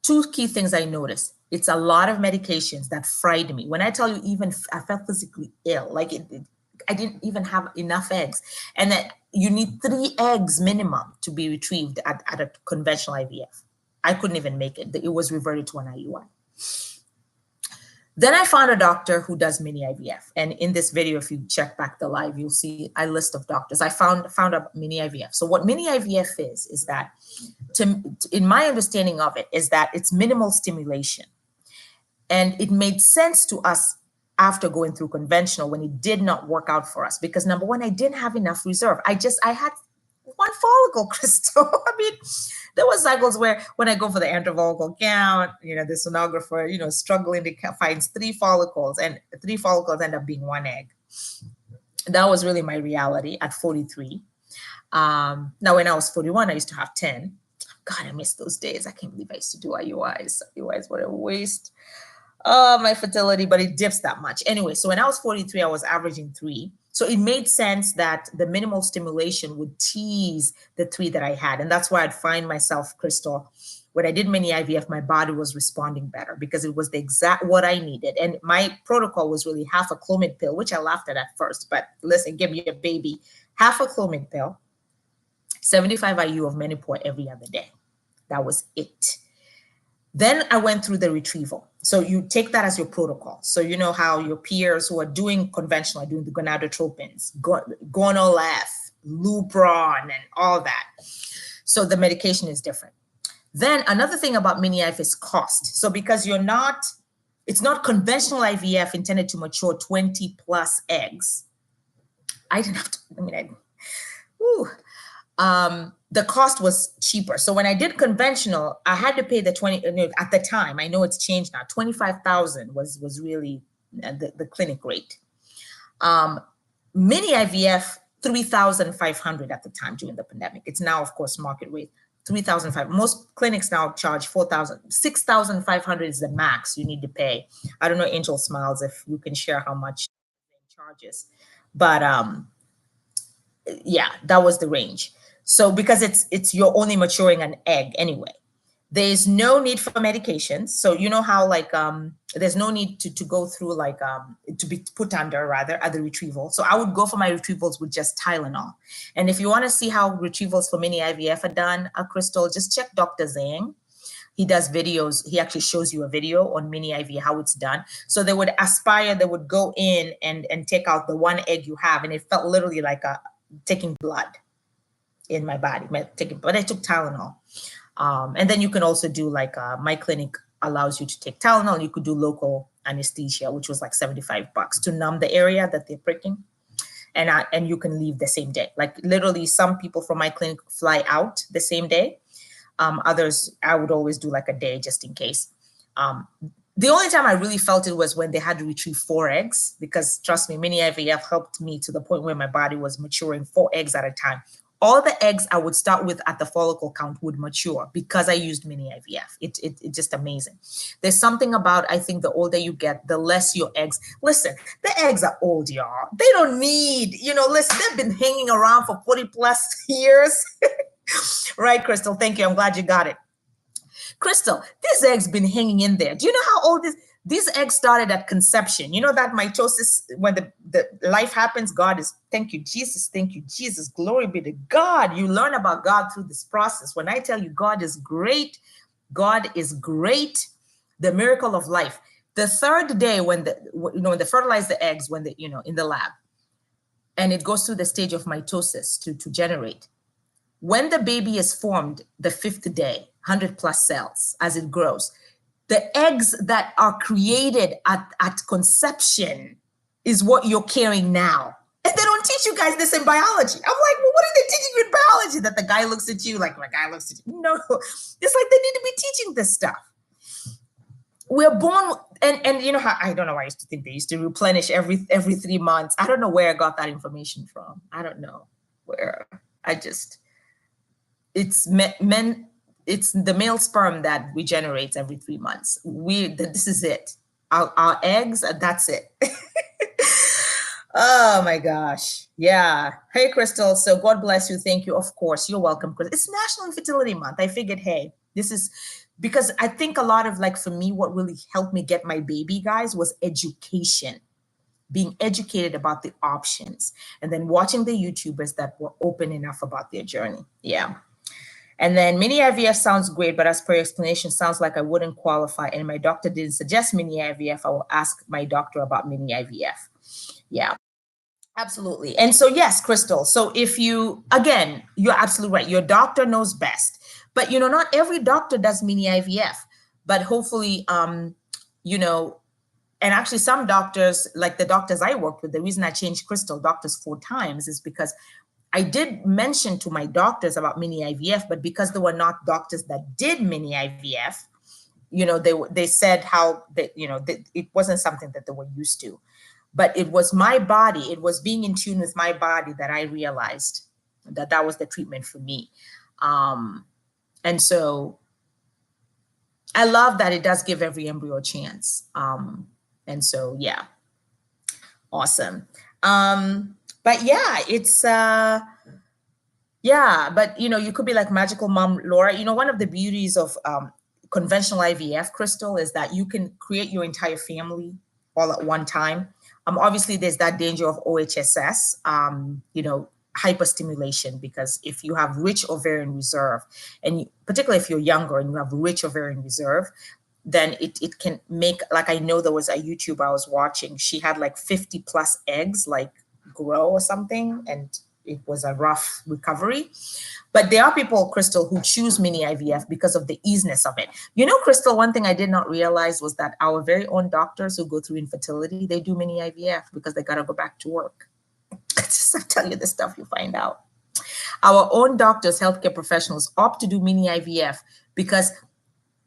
2 key things I noticed. It's a lot of medications that fried me. When I tell you, even I felt physically ill, like I didn't even have enough eggs. And that you need 3 eggs minimum to be retrieved at a conventional IVF. I couldn't even make it. It was reverted to an IUI. Then I found a doctor who does mini IVF. And in this video, if you check back the live, you'll see a list of doctors. I found a mini IVF. So what mini IVF is that, in my understanding of it, is that it's minimal stimulation. And it made sense to us after going through conventional when it did not work out for us. Because number one, I didn't have enough reserve. I had 1 follicle, Crystal. I mean, there were cycles where when I go for the antifollicle count, the sonographer, struggling to finds 3 follicles, and 3 follicles end up being 1 egg. That was really my reality at 43. Now, when I was 41, I used to have 10. God, I miss those days. I can't believe I used to do IUIs. IUIs were a waste. My fertility, but it dips that much. Anyway, so when I was 43, I was averaging 3. So it made sense that the minimal stimulation would tease the 3 that I had. And that's why I'd find myself, Crystal, when I did mini IVF, my body was responding better because it was the exact what I needed. And my protocol was really half a Clomid pill, which I laughed at first. But listen, give me a baby, half a Clomid pill, 75 IU of Menopur every other day. That was it. Then I went through the retrieval. So you take that as your protocol. So you know how your peers who are doing conventional are doing the gonadotropins, Gonal-F, Lupron, and all that. So the medication is different. Then another thing about mini IVF is cost. So because it's not conventional IVF intended to mature 20 plus eggs. I didn't have to, the cost was cheaper. So when I did conventional, I had to pay the 20 at the time. I know it's changed now. 25,000 was really the clinic rate. Mini IVF 3,500 at the time during the pandemic. It's now, of course, market rate 3,500. Most clinics now charge 4,000. 6,500 is the max you need to pay. I don't know, Angel Smiles, if you can share how much it charges, but yeah, that was the range. So because it's you're only maturing an egg anyway, there's no need for medications. So you know how there's no need to go through to be put under rather at the retrieval. So I would go for my retrievals with just Tylenol. And if you want to see how retrievals for mini IVF are done, Crystal, just check Dr. Zhang. He does videos. He actually shows you a video on mini IVF, how it's done. So they would go in and take out the 1 egg you have. And it felt literally like taking blood. in my body. But I took Tylenol. And then you can also do like my clinic allows you to take Tylenol. You could do local anesthesia, which was like $75 to numb the area that they're pricking. And you can leave the same day. Like literally some people from my clinic fly out the same day. Others, I would always do like a day just in case. The only time I really felt it was when they had to retrieve 4 eggs, because trust me, Mini IVF helped me to the point where my body was maturing 4 eggs at a time. All the eggs I would start with at the follicle count would mature because I used Mini IVF. It's just amazing. There's something about, I think the older you get, the less your eggs. Listen, the eggs are old, y'all. They don't need, listen, they've been hanging around for 40 plus years. Right, Crystal? Thank you. I'm glad you got it. Crystal, this egg's been hanging in there. Do you know how old these eggs started at conception? You know that mitosis, when the life happens, God is, thank you, Jesus, glory be to God. You learn about God through this process. When I tell you God is great, the miracle of life. The third day when they fertilize the eggs, when in the lab, and it goes through the stage of mitosis to generate. When the baby is formed, the 5th day, 100 plus cells as it grows, the eggs that are created at conception is what you're carrying now. And they don't teach you guys this in biology. I'm like, well, what are they teaching you in biology? That the guy looks at you like my guy looks at you. No, it's like they need to be teaching this stuff. We're born, and you know how, I don't know why I used to think they used to replenish every 3 months. I don't know where I got that information from. I don't know where. It's men. It's the male sperm that regenerates every 3 months. This is it. Our eggs, that's it. Oh my gosh. Yeah. Hey, Crystal. So God bless you. Thank you. Of course. You're welcome, Crystal. It's National Infertility Month. I figured, hey, this is because I think a lot of, like, for me, what really helped me get my baby, guys, was education. Being educated about the options, and then watching the YouTubers that were open enough about their journey. Yeah. And then Mini IVF sounds great, but as per your explanation, sounds like I wouldn't qualify. And my doctor didn't suggest Mini IVF. I will ask my doctor about Mini IVF. Yeah, absolutely. And so, yes, Crystal. So you're absolutely right. Your doctor knows best, but not every doctor does Mini IVF, but hopefully, and actually some doctors, like the doctors I worked with, the reason I changed Crystal doctors 4 times is because I did mention to my doctors about Mini IVF, but because they were not doctors that did Mini IVF, they said how it wasn't something that they were used to. But it was my body, it was being in tune with my body that I realized that was the treatment for me. And so I love that it does give every embryo a chance. And so, yeah, awesome. But yeah, it's, but you could be like Magical Mom Laura. One of the beauties of conventional IVF, Crystal, is that you can create your entire family all at one time. Obviously, there's that danger of OHSS, hyperstimulation, because if you have rich ovarian reserve, and particularly if you're younger and you have rich ovarian reserve, then it can make, like, I know there was a YouTuber I was watching, she had like 50 plus eggs like grow or something, and it was a rough recovery. But there are people, Crystal, who choose Mini IVF because of the easiness of it. Crystal, one thing I did not realize was that our very own doctors who go through infertility, they do Mini IVF because they got to go back to work. Just, I tell you the stuff you find out. Our own doctors, healthcare professionals, opt to do Mini IVF because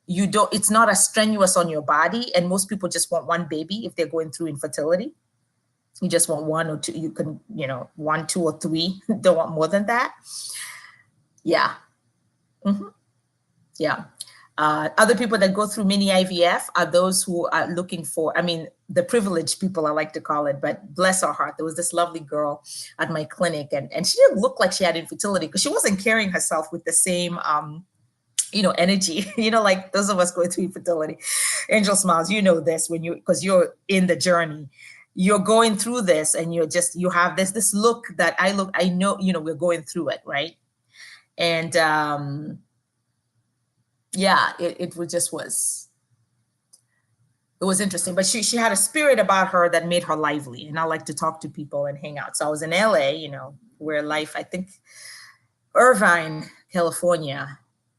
it's not as strenuous on your body, and most people just want one baby if they're going through infertility. You just want 1 or 2. You can, 1, 2, or 3. Don't want more than that. Yeah. Mm-hmm. Yeah. Other people that go through Mini IVF are those who are looking for, the privileged people, I like to call it, but bless her heart. There was this lovely girl at my clinic, and she didn't look like she had infertility because she wasn't carrying herself with the same, energy, like those of us going through infertility. Angel smiles, this because you're in the journey. You're going through this, and you have this look that I know, we're going through it, right? And it was interesting. But she had a spirit about her that made her lively, and I like to talk to people and hang out. So I was in LA, where life, I think, Irvine, California,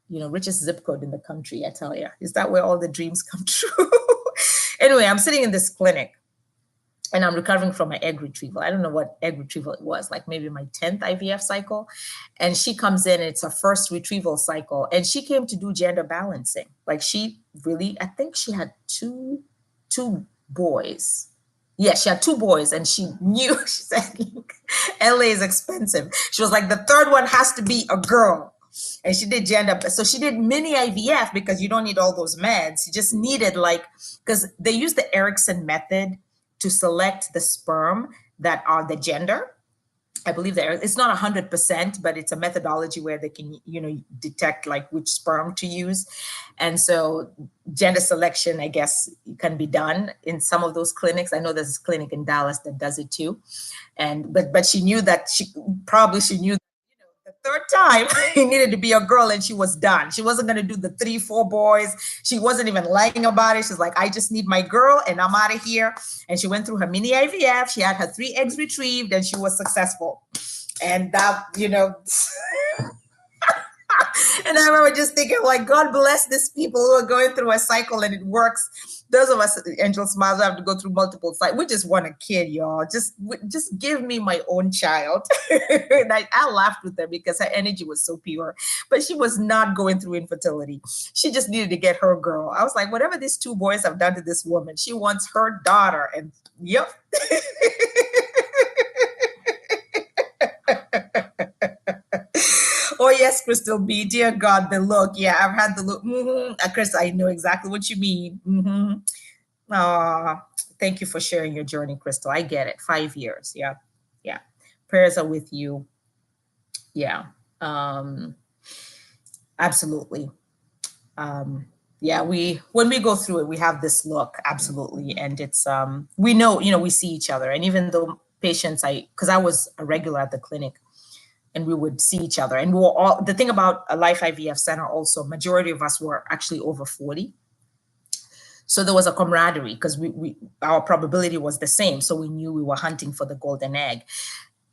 richest zip code in the country, I tell you. Is that where all the dreams come true? Anyway, I'm sitting in this clinic and I'm recovering from my egg retrieval. I don't know what egg retrieval it was, like maybe my 10th IVF cycle. And she comes in, it's her first retrieval cycle. And she came to do gender balancing. Like she really, I think she had two boys. Yeah, she had two boys and she knew, she said, LA is expensive. She was like, the third one has to be a girl. And she did gender. So she did mini IVF because you don't need all those meds. You just needed because they use the Erickson method to select the sperm that are the gender. I believe it's not 100%, but it's a methodology where they can, detect like which sperm to use. And so gender selection, I guess, can be done in some of those clinics. I know there's a clinic in Dallas that does it too. But she knew that she knew the third time it needed to be a girl and she was done. She wasn't going to do the 3-4 boys. She wasn't even lying about it. She's like, I just need my girl and I'm out of here. And she went through her mini IVF. She had her 3 eggs retrieved and she was successful. And that, and I remember just thinking, like, God bless these people who are going through a cycle and it works. Those of us Angel Smiles have to go through multiple cycles. We just want a kid, y'all. Just give me my own child. And I laughed with her because her energy was so pure. But she was not going through infertility. She just needed to get her girl. I was like, whatever these 2 boys have done to this woman, she wants her daughter. And yep. Oh, yes, Crystal B. Dear God, the look. Yeah, I've had the look. Chris, I know exactly what you mean. Thank you for sharing your journey, Crystal. I get it. 5 years. Yeah. Yeah. Prayers are with you. Yeah. Absolutely. Yeah, when we go through it, we have this look. Absolutely. And it's, we know, we see each other. And even though patients, because I was a regular at the clinic, and we would see each other. And we were all, the thing about a Life IVF Center also, majority of us were actually over 40. So there was a camaraderie because our probability was the same. So we knew we were hunting for the golden egg.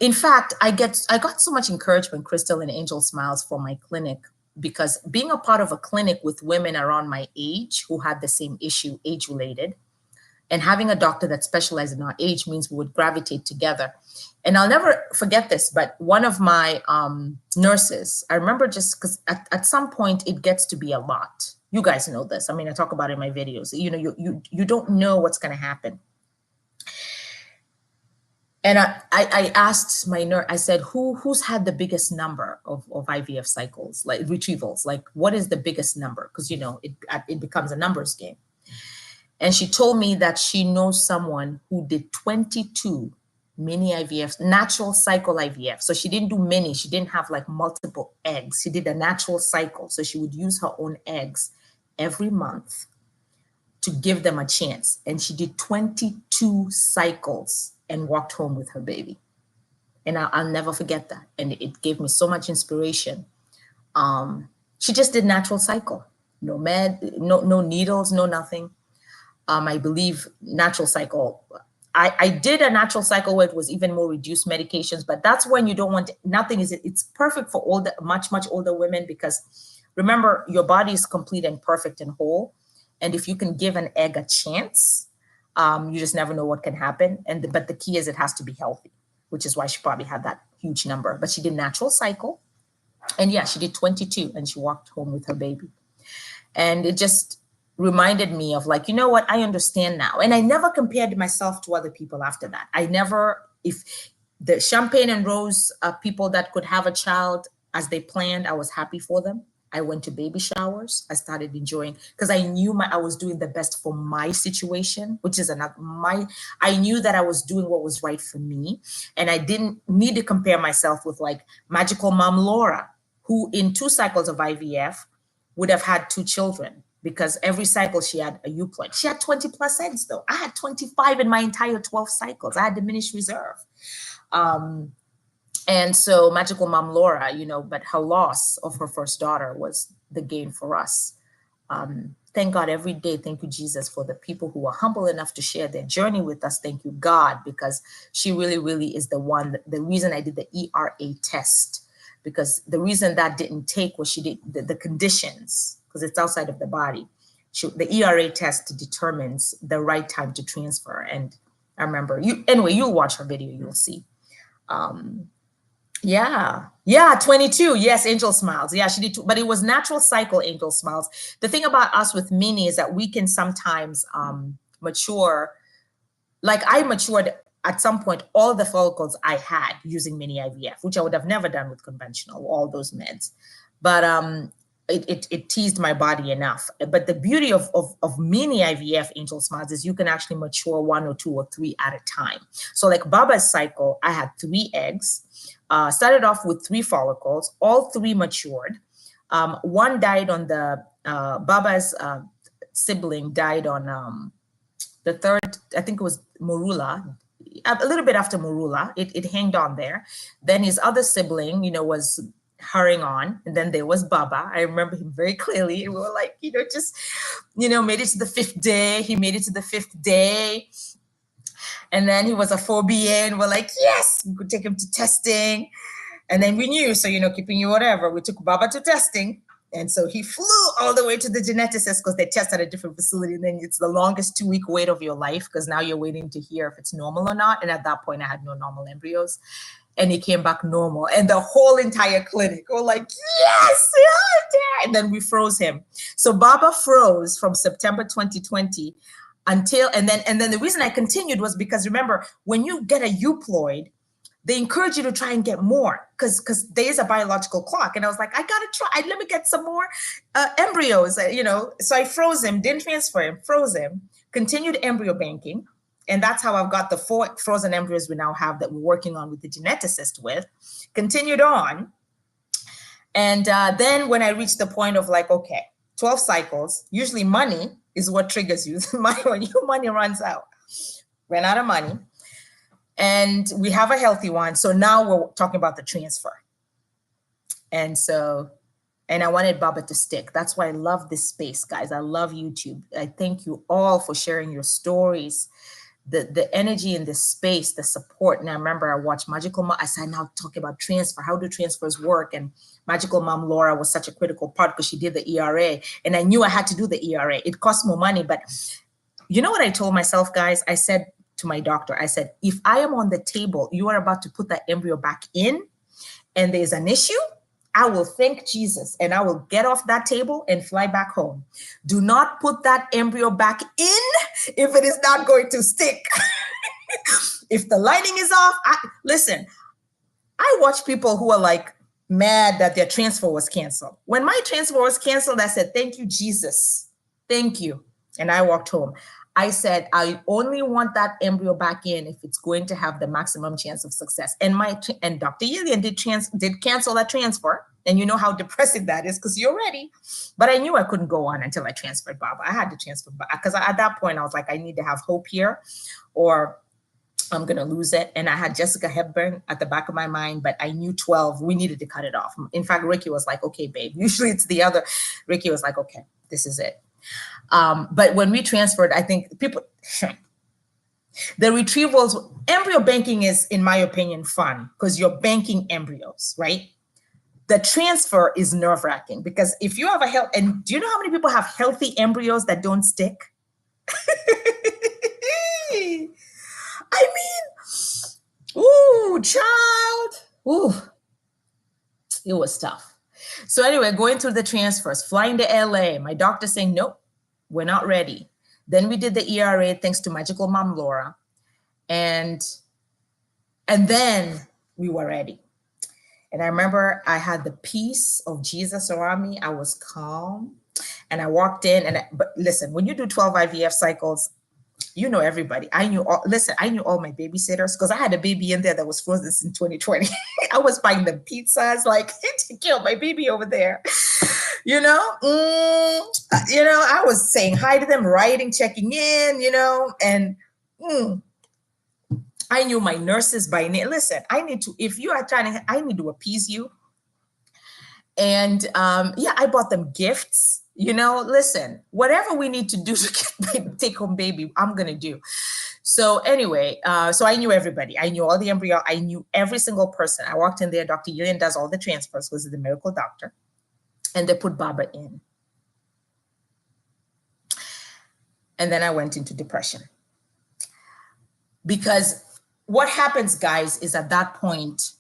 In fact, I got so much encouragement, Crystal and Angel Smiles, for my clinic, because being a part of a clinic with women around my age who had the same issue, age-related, and having a doctor that specialized in our age means we would gravitate together. And I'll never forget this, but one of my nurses, I remember, just because at some point it gets to be a lot. You guys know this. I mean, I talk about it in my videos. You don't know what's going to happen. And I asked my nurse, I said, who's had the biggest number of IVF cycles, like retrievals? Like, what is the biggest number? Because, it becomes a numbers game. And she told me that she knows someone who did 22 mini IVF, natural cycle IVF. So she didn't do mini, she didn't have like multiple eggs. She did a natural cycle. So she would use her own eggs every month to give them a chance. And she did 22 cycles and walked home with her baby. And I'll never forget that. And it gave me so much inspiration. She just did natural cycle, no no needles, no nothing. I believe natural cycle. I did a natural cycle where it was even more reduced medications, but that's when you don't want nothing. It's perfect for older, much older women, because remember, your body is complete and perfect and whole. And if you can give an egg a chance, you just never know what can happen. But the key is it has to be healthy, which is why she probably had that huge number. But she did natural cycle. And yeah, she did 22 and she walked home with her baby. And it just reminded me of like, you know what, I understand now. And I never compared myself to other people after that. If the Champagne and Rose people that could have a child as they planned, I was happy for them. I went to baby showers. I started enjoying, because I knew I was doing the best for my situation, which is I knew that I was doing what was right for me. And I didn't need to compare myself with like Magical Mom Laura, who in 2 cycles of IVF would have had 2 children, because every cycle she had a euploid. She had 20 plus eggs though. I had 25 in my entire 12 cycles. I had diminished reserve. And so Magical Mom Laura, but her loss of her first daughter was the gain for us. Thank God every day. Thank you, Jesus, for the people who are humble enough to share their journey with us. Thank you, God, because she really, really is the reason I did the ERA test, because the reason that didn't take was she did the conditions, because it's outside of the body. The ERA test determines the right time to transfer. And I remember you'll watch her video, you'll see. Yeah, 22. Yes, angel smiles. Yeah, she did too, but it was natural cycle angel smiles. The thing about us with Mini is that we can sometimes mature. Like I matured at some point all the follicles I had using Mini IVF, which I would have never done with conventional, all those meds. But it teased my body enough. But the beauty of Mini IVF angel smiles is you can actually mature 1 or 2 or 3 at a time. So like Baba's cycle, I had 3 eggs. Started off with 3 follicles, all 3 matured. One died on the Baba's sibling died on the third, I think it was Morula, a little bit after Morula. It hanged on there. Then his other sibling, was hurrying on, and then there was Baba. I remember him very clearly. We were like, just made it to the 5th day. He made it to the 5th day. And then he was a 4BA, and we're like, yes, we could take him to testing. And then we knew, so, keeping you whatever, we took Baba to testing. And so he flew all the way to the geneticist because they test at a different facility. And then it's the longest 2-week wait of your life, because now you're waiting to hear if it's normal or not. And at that point, I had no normal embryos. And he came back normal. And the whole entire clinic were like, yes, yeah. And then we froze him. So Baba froze from September 2020 until, and then the reason I continued was because, remember, when you get a euploid, they encourage you to try and get more because there is a biological clock. And I was like, I gotta try, let me get some more embryos, So I froze him, didn't transfer him, froze him, continued embryo banking. And that's how I've got the 4 frozen embryos we now have that we're working on with the geneticist with, continued on. And then when I reached the point of like, okay, 12 cycles, usually money is what triggers you. When your money runs out, ran out of money. And we have a healthy one. So now we're talking about the transfer. And I wanted Baba to stick. That's why I love this space, guys. I love YouTube. I thank you all for sharing your stories, the energy in this space, the support. And I remember I watched Magical Mom. I said, now talking about transfer. How do transfers work? And Magical Mom Laura was such a critical part because she did the ERA. And I knew I had to do the ERA. It cost more money. But you know what I told myself, guys? I said to my doctor, I said, if I am on the table, you are about to put that embryo back in, and there's an issue, I will thank Jesus and I will get off that table and fly back home. Do not put that embryo back in if it is not going to stick. If the lining is off, listen, I watch people who are like mad that their transfer was canceled. When my transfer was canceled, I said, thank you, Jesus. Thank you. And I walked home. I said, I only want that embryo back in if it's going to have the maximum chance of success. And Dr. Yillian did cancel that transfer. And you know how depressing that is because you're ready. But I knew I couldn't go on until I transferred Baba. I had to transfer Baba because at that point I was like, I need to have hope here or I'm going to lose it. And I had Jessica Hepburn at the back of my mind, but I knew 12, we needed to cut it off. In fact, Ricky was like, okay, babe, usually it's the other. Ricky was like, okay, this is it. But when we transferred, I think the retrievals, embryo banking is, in my opinion, fun because you're banking embryos, right? The transfer is nerve-wracking because if you have and do you know how many people have healthy embryos that don't stick? I mean, ooh, child, ooh, it was tough. So anyway, going through the transfers, flying to LA, my doctor saying, nope, we're not ready. Then we did the ERA thanks to Magical Mom Laura. And then we were ready. And I remember I had the peace of Jesus around me. I was calm and I walked in but listen, when you do 12 IVF cycles, you know everybody. I knew all my babysitters because I had a baby in there that was frozen in 2020. I was buying them pizzas, like, take care of my baby over there. I was saying hi to them, writing, checking in, and I knew my nurses by name. Listen, I need to appease you. And I bought them gifts. You know, listen, whatever we need to do to get my take home baby, I'm going to do. So anyway, so I knew everybody. I knew all the embryo. I knew every single person. I walked in there. Dr. Yulian does all the transfers because he's the miracle doctor. And they put Baba in. And then I went into depression. Because what happens, guys, is at that point,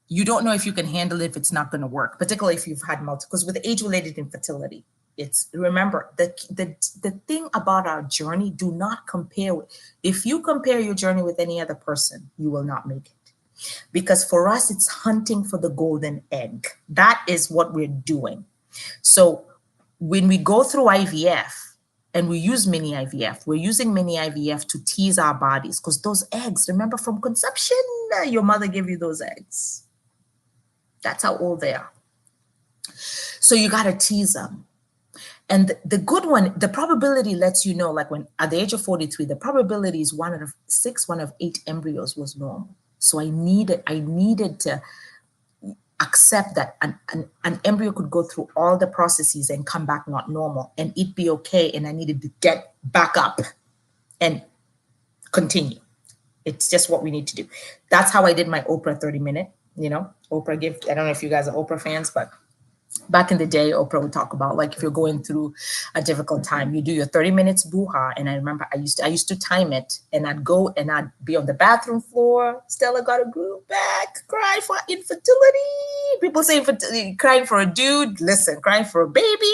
you don't know if you can handle it, if it's not going to work, particularly if you've had multiple, because with age-related infertility, it's, remember, the thing about our journey, do not compare. If you compare your journey with any other person, you will not make it. Because for us, it's hunting for the golden egg. That is what we're doing. So when we go through IVF and we use Mini IVF, we're using Mini IVF to tease our bodies, because those eggs, remember from conception, your mother gave you those eggs. That's how old they are. So you got to tease them. And the good one, the probability lets you know, like when at the age of 43, the probability is 1 out of 6, 1 of 8 embryos was normal. So I needed to accept that an embryo could go through all the processes and come back not normal, and it'd be okay. And I needed to get back up and continue. It's just what we need to do. That's how I did my Oprah 30-minute, you know, Oprah give. I don't know if you guys are Oprah fans, but back in the day, Oprah would talk about, like, if you're going through a difficult time, you do your 30 minutes boo-ha. And I remember I used to time it, and I'd go and I'd be on the bathroom floor. Stella got a groove back, cry for infertility. People say infertility, crying for a dude. Listen, crying for a baby.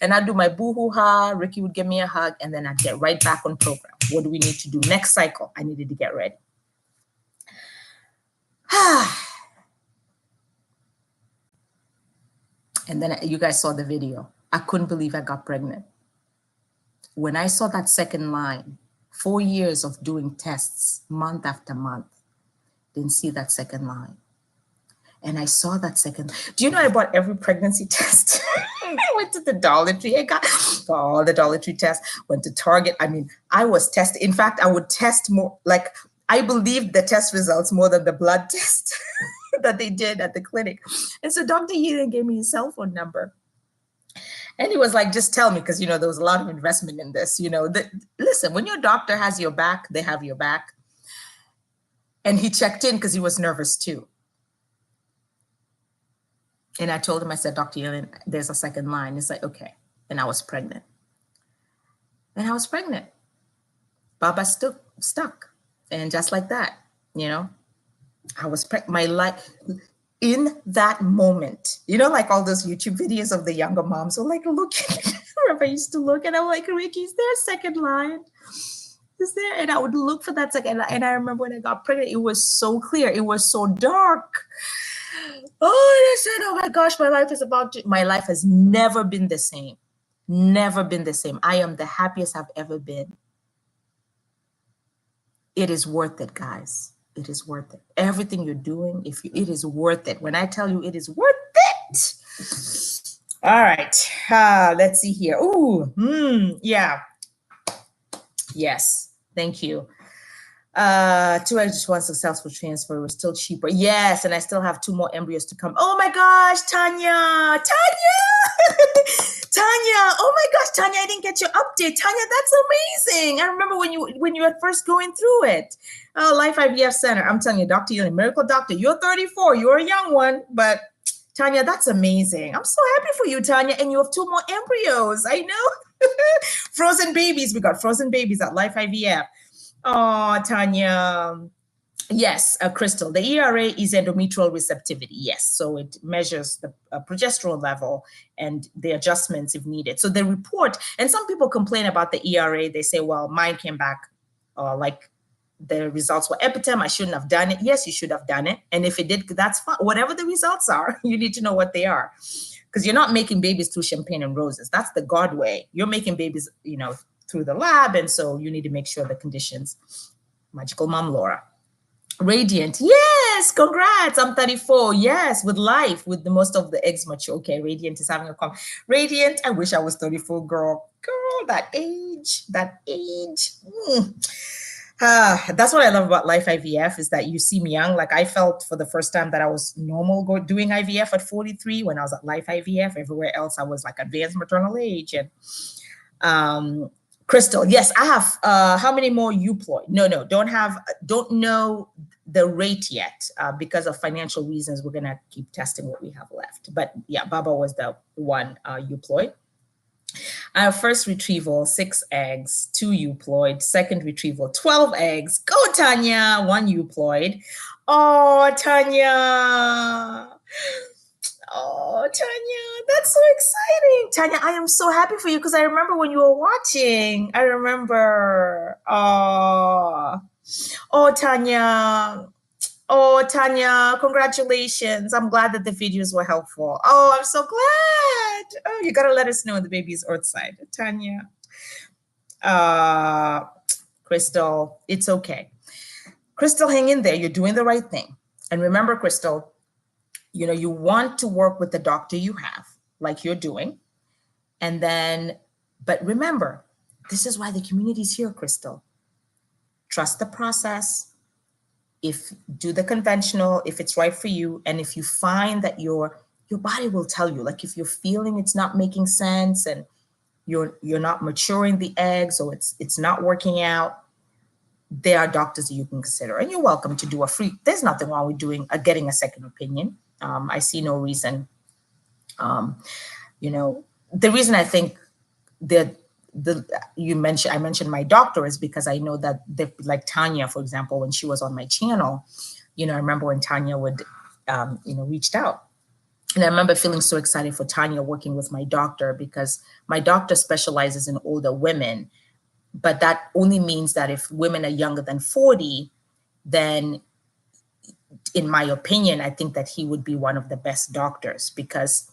And I'd do my boo-hoo-ha. Ricky would give me a hug, and then I'd get right back on program. What do we need to do? Next cycle, I needed to get ready. And then you guys saw the video. I couldn't believe I got pregnant. When I saw that second line, 4 years of doing tests, month after month, didn't see that second line. And I saw that second. Do you know I bought every pregnancy test? I went to the Dollar Tree. I got all the Dollar Tree tests, went to Target. I mean, I was tested. In fact, I would test more, like, I believed the test results more than the blood test that they did at the clinic. And so Dr. Eden gave me his cell phone number. And he was like, just tell me, because, you know, there was a lot of investment in this. You know, listen, when your doctor has your back, they have your back. And he checked in because he was nervous too. And I told him, I said, Dr. Eden, there's a second line. He's like, okay. And I was pregnant. Baba stuck. And just like that, you know, I was my life in that moment, you know, like all those YouTube videos of the younger moms who like, look, I remember I used to look and I'm like, Ricky, is there a second line? Is there? And I would look for that second. And I remember when I got pregnant, it was so clear. It was so dark. Oh, and I said, oh my gosh, my life has never been the same. Never been the same. I am the happiest I've ever been. It is worth it, guys. It is worth it. Everything you're doing, it is worth it. When I tell you it is worth it. All right. Let's see here. Yeah. Yes. Thank you. 2 eggs, 1 successful transfer was still cheaper. Yes, and I still have 2 more embryos to come. Oh my gosh, Tanya. Tanya, oh my gosh, Tanya, I didn't get your update. Tanya, that's amazing. I remember when you were first going through it. Oh, Life IVF Center. I'm telling you, Dr. You're a miracle doctor. You're 34. You're a young one, but Tanya, that's amazing. I'm so happy for you, Tanya. And you have 2 more embryos. I know. Frozen babies. We got frozen babies at Life IVF. Oh, Tanya. Yes, Crystal. The ERA is endometrial receptivity. Yes, so it measures the progesterone level and the adjustments if needed. So the report, and some people complain about the ERA. They say, well, mine came back like the results were epitem. I shouldn't have done it. Yes, you should have done it. And if it did, that's fine. Whatever the results are, you need to know what they are. Because you're not making babies through champagne and roses. That's the God way. You're making babies, you know, through the lab. And so you need to make sure the conditions. Magical Mom Laura. Radiant. Yes, congrats. I'm 34. Yes, with life, with the most of the eggs mature. Okay, Radiant is having a comment. Radiant, I wish I was 34, girl. Girl, that age. That's what I love about life IVF is that you seem young. Like I felt for the first time that I was normal doing IVF at 43 when I was at life IVF. Everywhere else, I was like advanced maternal age. And Crystal, yes, I have. How many more euploid? No, don't know the rate yet because of financial reasons. We're gonna keep testing what we have left. But yeah, Baba was the one euploid. First retrieval, 6 eggs, 2 euploid. Second retrieval, 12 eggs. Go, Tanya, 1 euploid. Oh, Tanya. Oh, Tanya, that's so exciting. Tanya, I am so happy for you because I remember when you were watching. I remember. Oh, Tanya. Oh, Tanya, congratulations. I'm glad that the videos were helpful. Oh, I'm so glad. Oh, you got to let us know when the baby is earthside. Tanya. Crystal, it's okay. Crystal, hang in there. You're doing the right thing. And remember, Crystal, you want to work with the doctor you have, like you're doing. And then, but remember, this is why the community is here, Crystal. Trust the process. Do the conventional if it's right for you, and if you find that your body will tell you, like if you're feeling it's not making sense and you're not maturing the eggs or it's not working out, there are doctors that you can consider, and you're welcome to do a free. There's nothing wrong with getting a second opinion. I see no reason. The reason I think that I mentioned my doctor is because I know that like Tanya, for example, when she was on my channel, I remember when Tanya would, reached out. And I remember feeling so excited for Tanya working with my doctor because my doctor specializes in older women. But that only means that if women are younger than 40, then in my opinion, I think that he would be one of the best doctors because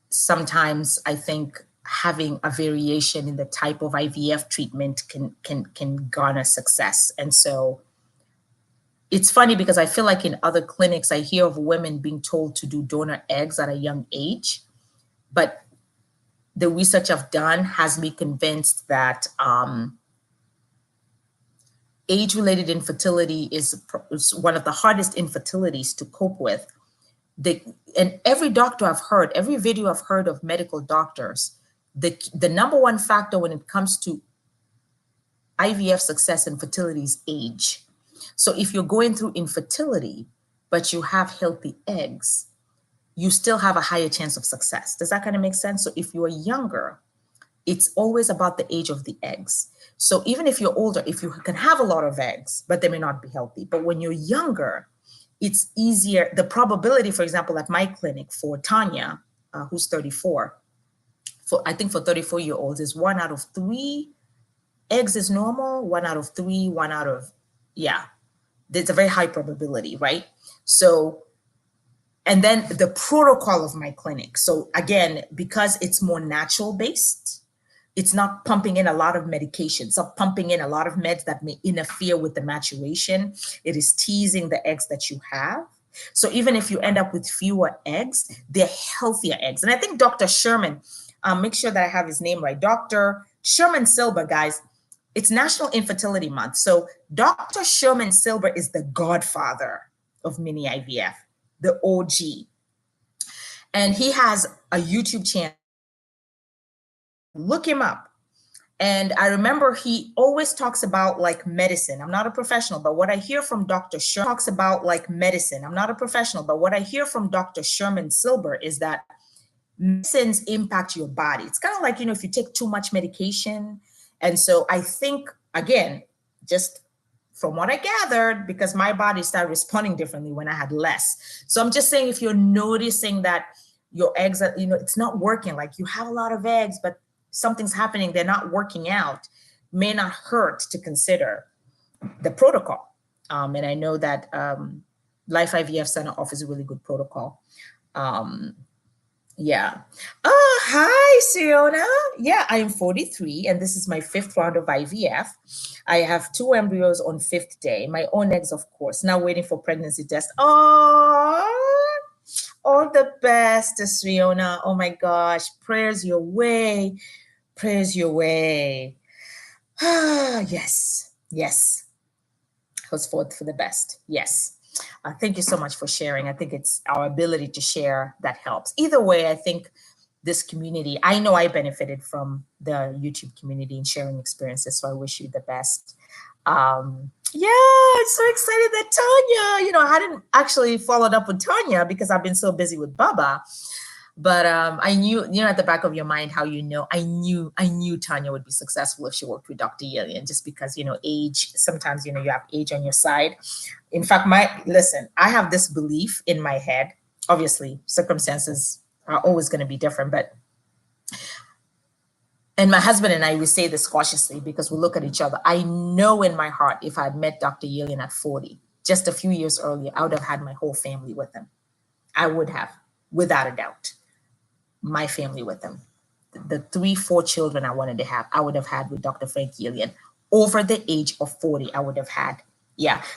sometimes I think having a variation in the type of IVF treatment can garner success. And so it's funny because I feel like in other clinics, I hear of women being told to do donor eggs at a young age. But the research I've done has me convinced that age-related infertility is one of the hardest infertilities to cope with. And every doctor I've heard, every video I've heard of medical doctors, the number one factor when it comes to IVF success and fertility is age. So if you're going through infertility, but you have healthy eggs, you still have a higher chance of success. Does that kind of make sense? So if you are younger, it's always about the age of the eggs. So even if you're older, if you can have a lot of eggs, but they may not be healthy. But when you're younger, it's easier. The probability, for example, at my clinic for Tanya, who's 34, I think for 34-year-olds is 1 out of 3 eggs is normal, 1 out of 3, 1 out of, yeah, there's a very high probability, right? So, and then the protocol of my clinic. So again, because it's more natural based, it's not pumping in a lot of medications, so pumping in a lot of meds that may interfere with the maturation. It is teasing the eggs that you have. So even if you end up with fewer eggs, they're healthier eggs. And I think Dr. Sherman, make sure that I have his name right. Dr. Sherman Silber, guys, it's National Infertility Month. So Dr. Sherman Silber is the godfather of Mini IVF, the OG. And he has a YouTube channel. Look him up. And I remember he always talks about like medicine. I'm not a professional, but what I hear from Dr. Sherman talks about like medicine. I'm not a professional, but what I hear from Dr. Sherman Silber is that medicines impact your body. It's kind of like, if you take too much medication. And so I think, again, just from what I gathered, because my body started responding differently when I had less. So I'm just saying, if you're noticing that your eggs are, it's not working, like you have a lot of eggs, but something's happening, they're not working out, may not hurt to consider the protocol. And I know that Life IVF Center offers a really good protocol. Yeah. Oh, hi, Siona. Yeah, I am 43, and this is my 5th round of IVF. I have 2 embryos on 5th day, my own eggs, of course, now waiting for pregnancy test. Oh, all the best, Siona. Oh my gosh, prayers your way. Prayers your way. Yes, yes. was for the best. Yes. Thank you so much for sharing. I think it's our ability to share that helps. Either way, I think this community, I know I benefited from the YouTube community and sharing experiences. So I wish you the best. Yeah, I'm so excited that Tanya, I hadn't actually followed up with Tanya because I've been so busy with Baba. But I knew, at the back of your mind, how I knew Tanya would be successful if she worked with Dr. Yillian, just because, age, sometimes, you have age on your side. In fact, I have this belief in my head. Obviously, circumstances are always going to be different, and my husband and I, we say this cautiously because we look at each other. I know in my heart, if I had met Dr. Yillian at 40, just a few years earlier, I would have had my whole family with him. I would have, without a doubt, my family with him. The 3-4 children I wanted to have, I would have had with Dr. Frank Yillian. Over the age of 40, I would have had,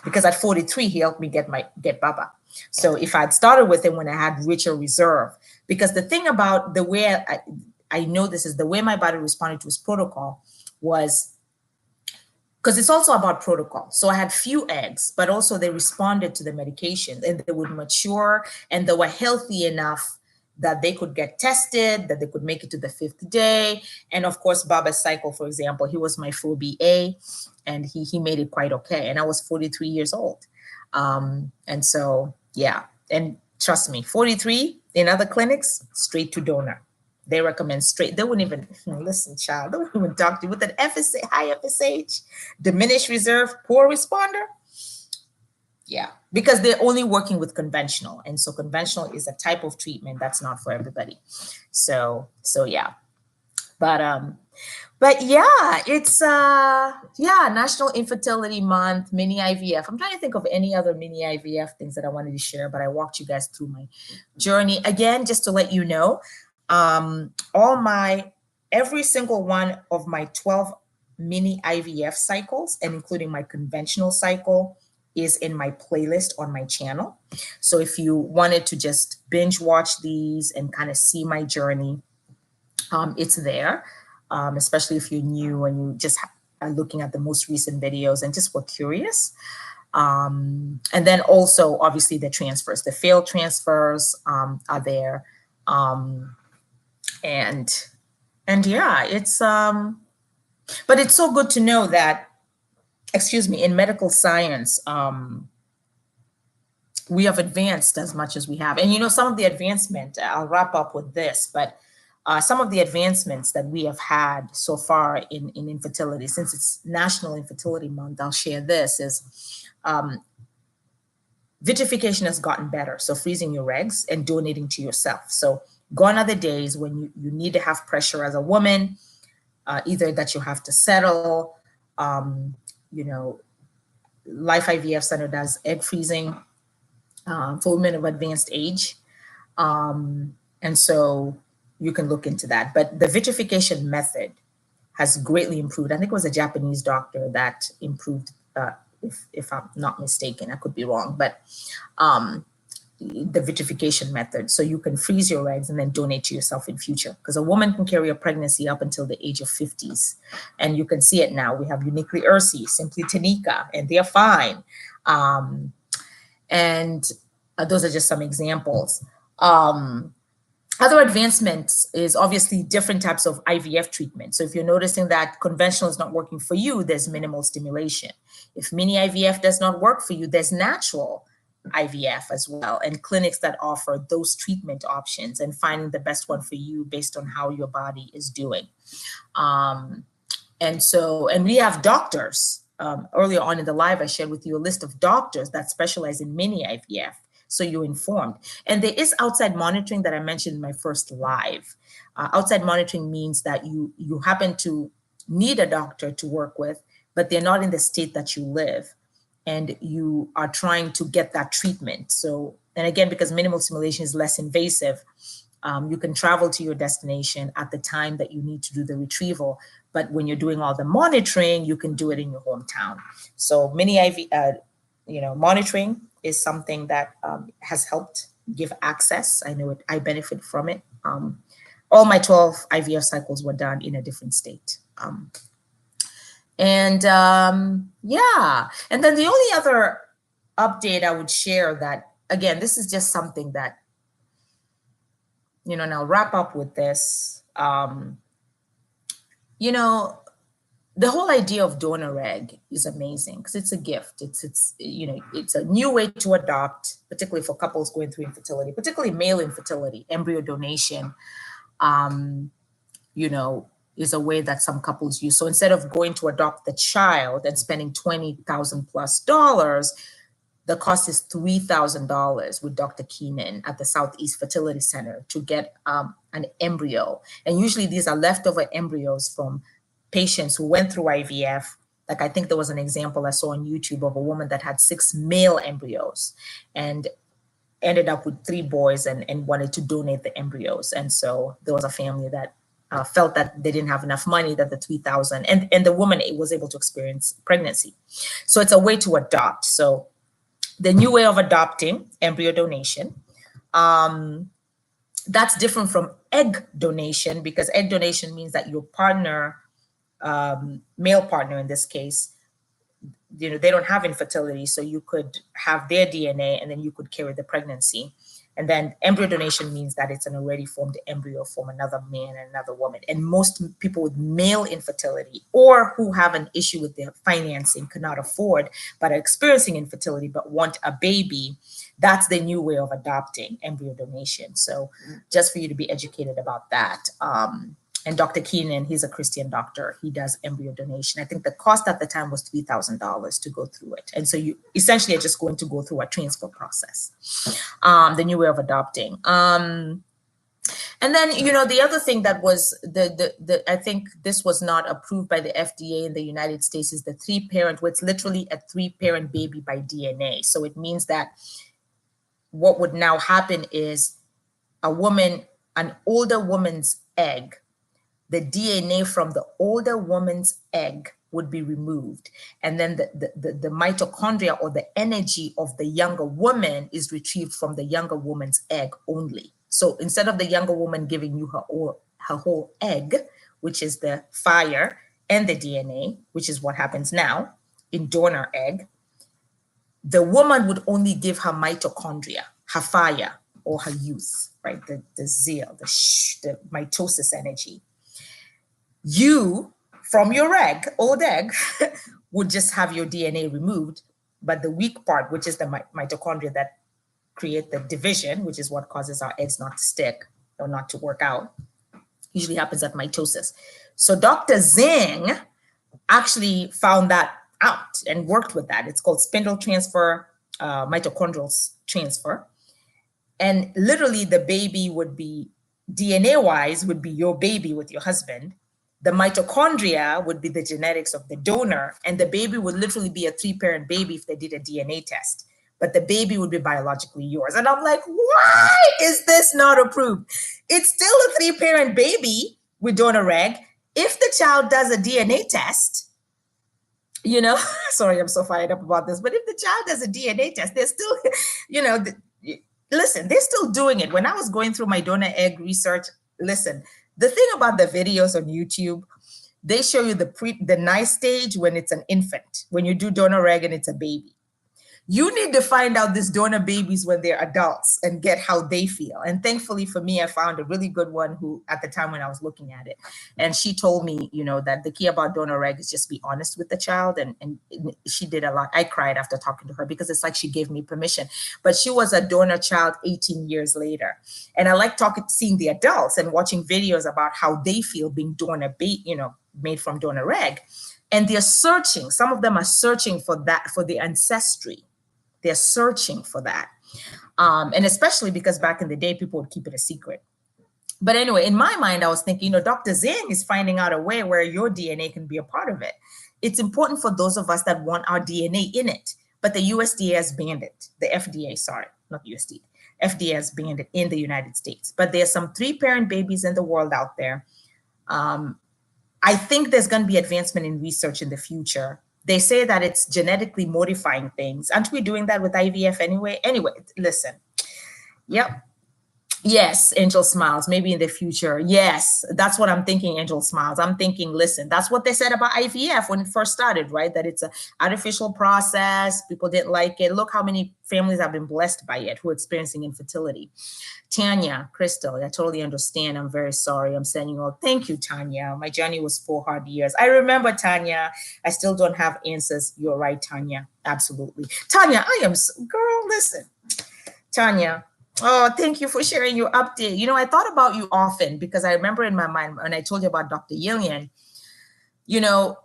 because at 43, he helped me get Baba. So if I'd started with him when I had richer reserve, because the thing about the way I know this is the way my body responded to his protocol was, because it's also about protocol. So I had few eggs, but also they responded to the medication and they would mature and they were healthy enough that they could get tested, that they could make it to the 5th day. And of course, Baba's cycle, for example, he was my 4BA and he made it quite okay. And I was 43 years old. And so, and trust me, 43 in other clinics, straight to donor. They recommend straight. They wouldn't even listen, child. They wouldn't even talk to you with an FSH, high FSH, diminished reserve, poor responder. Yeah, because they're only working with conventional, and so conventional is a type of treatment that's not for everybody. So yeah, but yeah, it's National Infertility Month, Mini IVF. I'm trying to think of any other Mini IVF things that I wanted to share, but I walked you guys through my journey again, just to let you know. Every single one of my 12 mini IVF cycles, and including my conventional cycle, is in my playlist on my channel. So if you wanted to just binge watch these and kind of see my journey, it's there, especially if you're new and you just are looking at the most recent videos and just were curious. And then also, obviously, the transfers, the failed transfers are there. And yeah, it's but it's so good to know that, in medical science, we have advanced as much as we have. And some of the advancement, I'll wrap up with this, but some of the advancements that we have had so far in infertility, since it's National Infertility Month, I'll share this, is vitrification has gotten better. So freezing your eggs and donating to yourself. So gone are the days when you need to have pressure as a woman, either that you have to settle, Life IVF Center does egg freezing for women of advanced age. And so you can look into that. But the vitrification method has greatly improved. I think it was a Japanese doctor that improved, if I'm not mistaken. I could be wrong, but the vitrification method. So you can freeze your eggs and then donate to yourself in future, because a woman can carry a pregnancy up until the age of 50s. And you can see it now. We have Uniquely Ursi, Simply Tanika, and they're fine. And those are just some examples. Other advancements is obviously different types of IVF treatment. So if you're noticing that conventional is not working for you, there's minimal stimulation. If mini IVF does not work for you, there's natural IVF as well, and clinics that offer those treatment options and finding the best one for you based on how your body is doing. And we have doctors. Earlier on in the live, I shared with you a list of doctors that specialize in mini IVF. So you're informed. And there is outside monitoring that I mentioned in my first live. Outside monitoring means that you happen to need a doctor to work with, but they're not in the state that you live, and you are trying to get that treatment. So, and again, because minimal stimulation is less invasive, you can travel to your destination at the time that you need to do the retrieval. But when you're doing all the monitoring, you can do it in your hometown. So mini IV, monitoring is something that has helped give access. I know I benefit from it. All my 12 IVF cycles were done in a different state. And yeah, and then the only other update I would share that, again, this is just something that, and I'll wrap up with this. You know, the whole idea of donor egg is amazing because it's a gift. It's a new way to adopt, particularly for couples going through infertility, particularly male infertility. Embryo donation, um, you know, is a way that some couples use. So instead of going to adopt the child and spending $20,000+, the cost is $3,000 with Dr. Keenan at the Southeast Fertility Center to get an embryo. And usually these are leftover embryos from patients who went through IVF. Like, I think there was an example I saw on YouTube of a woman that had 6 male embryos and ended up with 3 boys and wanted to donate the embryos. And so there was a family that felt that they didn't have enough money, that the 3,000, and the woman was able to experience pregnancy. So it's a way to adopt. So the new way of adopting, embryo donation, that's different from egg donation, because egg donation means that your partner, male partner in this case, they don't have infertility, so you could have their DNA and then you could carry the pregnancy. And then embryo donation means that it's an already formed embryo from another man and another woman. And most people with male infertility, or who have an issue with their financing, cannot afford, but are experiencing infertility but want a baby, that's the new way of adopting, embryo donation. So just for you to be educated about that. And Dr. Keenan, he's a Christian doctor. He does embryo donation. I think the cost at the time was $3,000 to go through it. And so you essentially are just going to go through a transfer process, the new way of adopting. And then, the other thing that was I think this was not approved by the FDA in the United States, is the 3-parent, where it's literally a 3-parent baby by DNA. So it means that what would now happen is an older woman's egg, the DNA from the older woman's egg would be removed. And then the mitochondria, or the energy of the younger woman, is retrieved from the younger woman's egg only. So instead of the younger woman giving you her whole egg, which is the fire and the DNA, which is what happens now in donor egg, the woman would only give her mitochondria, her fire, or her youth, right? The zeal, the mitosis energy. You, from your old egg, would just have your DNA removed, but the weak part, which is the mitochondria that create the division, which is what causes our eggs not to stick or not to work out, usually happens at mitosis. So Dr. Zhang actually found that out and worked with that. It's called spindle transfer, mitochondrial transfer. And literally the baby would be, DNA-wise, would be your baby with your husband. The mitochondria would be the genetics of the donor, and the baby would literally be a 3-parent baby if they did a DNA test, but the baby would be biologically yours. And I'm like, why is this not approved? It's still a 3-parent baby with donor egg. If the child does a DNA test, sorry, I'm so fired up about this, but if the child does a DNA test, they're still, listen, they're still doing it. When I was going through my donor egg research, listen, the thing about the videos on YouTube, they show you the nice stage when it's an infant, when you do donor egg and it's a baby. You need to find out these donor babies when they're adults and get how they feel. And thankfully for me, I found a really good one who, at the time when I was looking at it, and she told me, that the key about donor egg is just be honest with the child. And she did a lot. I cried after talking to her because it's like she gave me permission. But she was a donor child 18 years later. And I like seeing the adults and watching videos about how they feel being donor, made from donor egg. And they're searching. Some of them are searching for that, for the ancestry. They're searching for that. And especially because back in the day, people would keep it a secret. But anyway, in my mind, I was thinking, Dr. Zhang is finding out a way where your DNA can be a part of it. It's important for those of us that want our DNA in it. But the USDA has banned it. The FDA, sorry, not USDA. FDA has banned it in the United States. But there's some 3-parent babies in the world out there. I think there's going to be advancement in research in the future. They say that it's genetically modifying things. Aren't we doing that with IVF anyway? Anyway, listen. Yep. Yes, Angel Smiles, maybe in the future. Yes, that's what I'm thinking, Angel Smiles. I'm thinking, listen, that's what they said about IVF when it first started, right? That it's an artificial process. People didn't like it. Look how many families have been blessed by it who are experiencing infertility. Tanya, Crystal, I totally understand. I'm very sorry. I'm sending you all. Thank you, Tanya. My journey was 4 hard years. I remember, Tanya. I still don't have answers. You're right, Tanya. Absolutely. Tanya, girl, listen. Tanya, oh, thank you for sharing your update. You know, I thought about you often because I remember in my mind when I told you about Dr. Yillian, you know,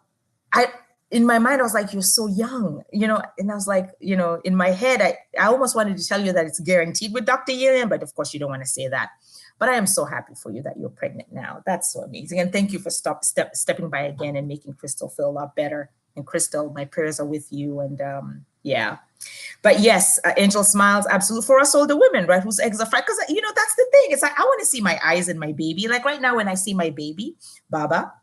I in my mind I was like, you're so young, you know, and I was like, you know, in my head, I almost wanted to tell you that it's guaranteed with Dr. Yillian, but of course you don't want to say that. But I am so happy for you that you're pregnant now. That's so amazing. And thank you for stepping by again and making Crystal feel a lot better. And Crystal, my prayers are with you. And yeah. But yes, Angel Smiles, absolutely. For us older women, right, whose eggs are fried. Because, you know, that's the thing. It's like, I want to see my eyes in my baby. Like right now when I see my baby, Baba,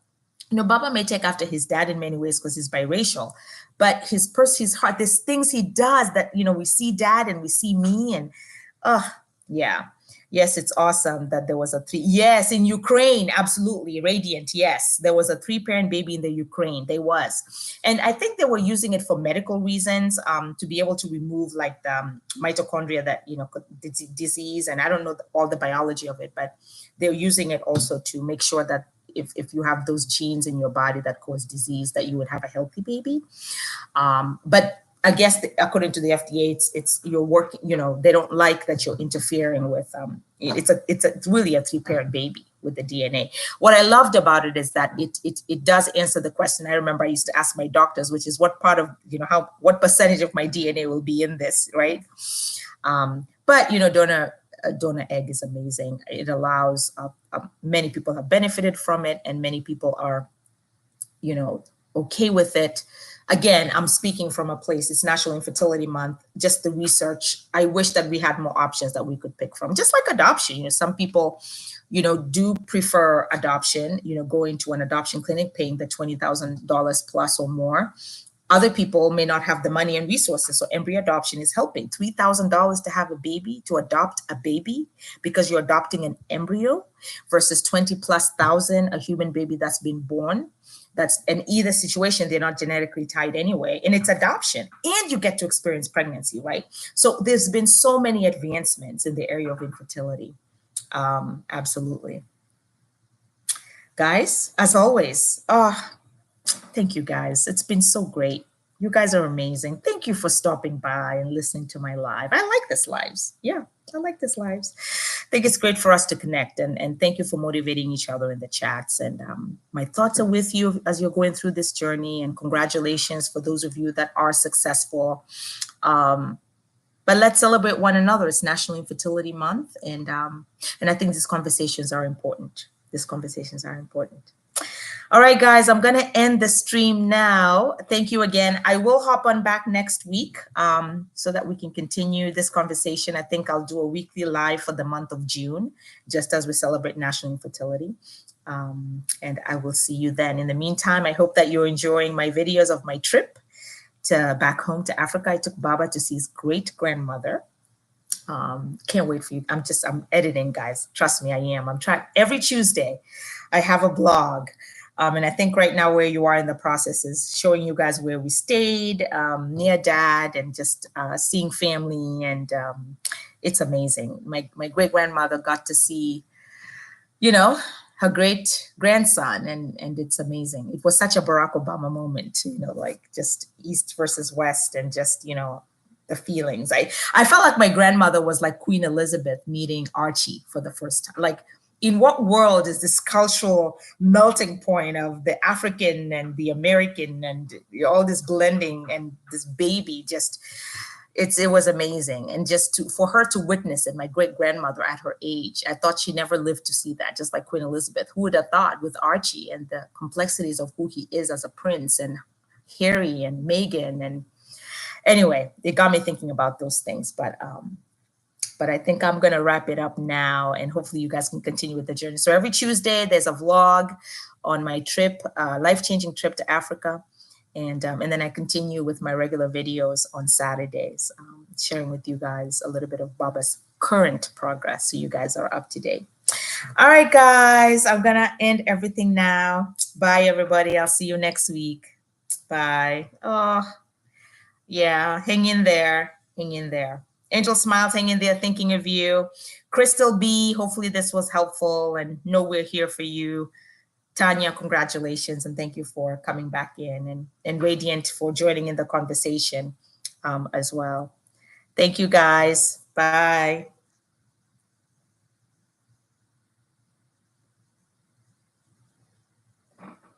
you know, Baba may take after his dad in many ways because he's biracial, but his heart, there's things he does that, you know, we see dad and we see me and, yeah. Yes, it's awesome that there was a three. Yes, in Ukraine, absolutely. Radiant. Yes, there was a 3-parent baby in the Ukraine. There was. And I think they were using it for medical reasons, to be able to remove like the mitochondria that, you know, disease. And I don't know all the biology of it, but they're using it also to make sure that if you have those genes in your body that cause disease, that you would have a healthy baby. But I guess according to the FDA, it's you're working. You know, they don't like that you're interfering with. It's really a 3-parent baby with the DNA. What I loved about it is that it does answer the question. I remember I used to ask my doctors, which is what part of, you know, what percentage of my DNA will be in this, right? But you know, donor egg is amazing. It allows many people have benefited from it, and many people are, you know, okay with it. Again, I'm speaking from a place, it's National Infertility Month, just the research. I wish that we had more options that we could pick from, just like adoption. You know, some people, you know, do prefer adoption, you know, going to an adoption clinic, paying the $20,000 plus or more. Other people may not have the money and resources. So embryo adoption is helping. $3,000 to have a baby, to adopt a baby, because you're adopting an embryo, versus 20 plus thousand, a human baby that's been born. That's in either situation, they're not genetically tied anyway. And it's adoption. And you get to experience pregnancy, right? So there's been so many advancements in the area of infertility. Absolutely. Guys, as always, thank you guys. It's been so great. You guys are amazing. Thank you for stopping by and listening to my live. I like this lives. Yeah, I like this lives. I think it's great for us to connect, and thank you for motivating each other in the chats. And my thoughts are with you as you're going through this journey, and congratulations for those of you that are successful. But let's celebrate one another. It's National Infertility Month, and I think these conversations are important. These conversations are important. All right, guys, I'm going to end the stream now. Thank you again. I will hop on back next week so that we can continue this conversation. I think I'll do a weekly live for the month of June, just as we celebrate National Infertility. And I will see you then. In the meantime, I hope that you're enjoying my videos of my trip to back home to Africa. I took Baba to see his great grandmother. Can't wait for you. I'm editing, guys. Trust me, I am. I'm trying every Tuesday. I have a blog. And I think right now where you are in the process is showing you guys where we stayed, near dad, and just seeing family. And it's amazing. My great grandmother got to see, you know, her great grandson, and it's amazing. It was such a Barack Obama moment, you know, like just East versus West, and just, you know, the feelings. I felt like my grandmother was like Queen Elizabeth meeting Archie for the first time. Like, in what world is this cultural melting point of the African and the American and all this blending, and this baby just, it was amazing. And just for her to witness it, my great grandmother at her age, I thought she never lived to see that, just like Queen Elizabeth. Who would have thought, with Archie and the complexities of who he is as a prince, and Harry and Meghan, and anyway, it got me thinking about those things. But I think I'm going to wrap it up now, and hopefully you guys can continue with the journey. So every Tuesday, there's a vlog on my trip, life-changing trip to Africa. And then I continue with my regular videos on Saturdays, sharing with you guys a little bit of Baba's current progress so you guys are up to date. All right, guys, I'm going to end everything now. Bye, everybody. I'll see you next week. Bye. Oh, yeah, hang in there. Hang in there. Angel Smiles, hang in there, thinking of you. Crystal B, hopefully this was helpful and know we're here for you. Tanya, congratulations and thank you for coming back in, and Radiant for joining in the conversation as well. Thank you, guys. Bye.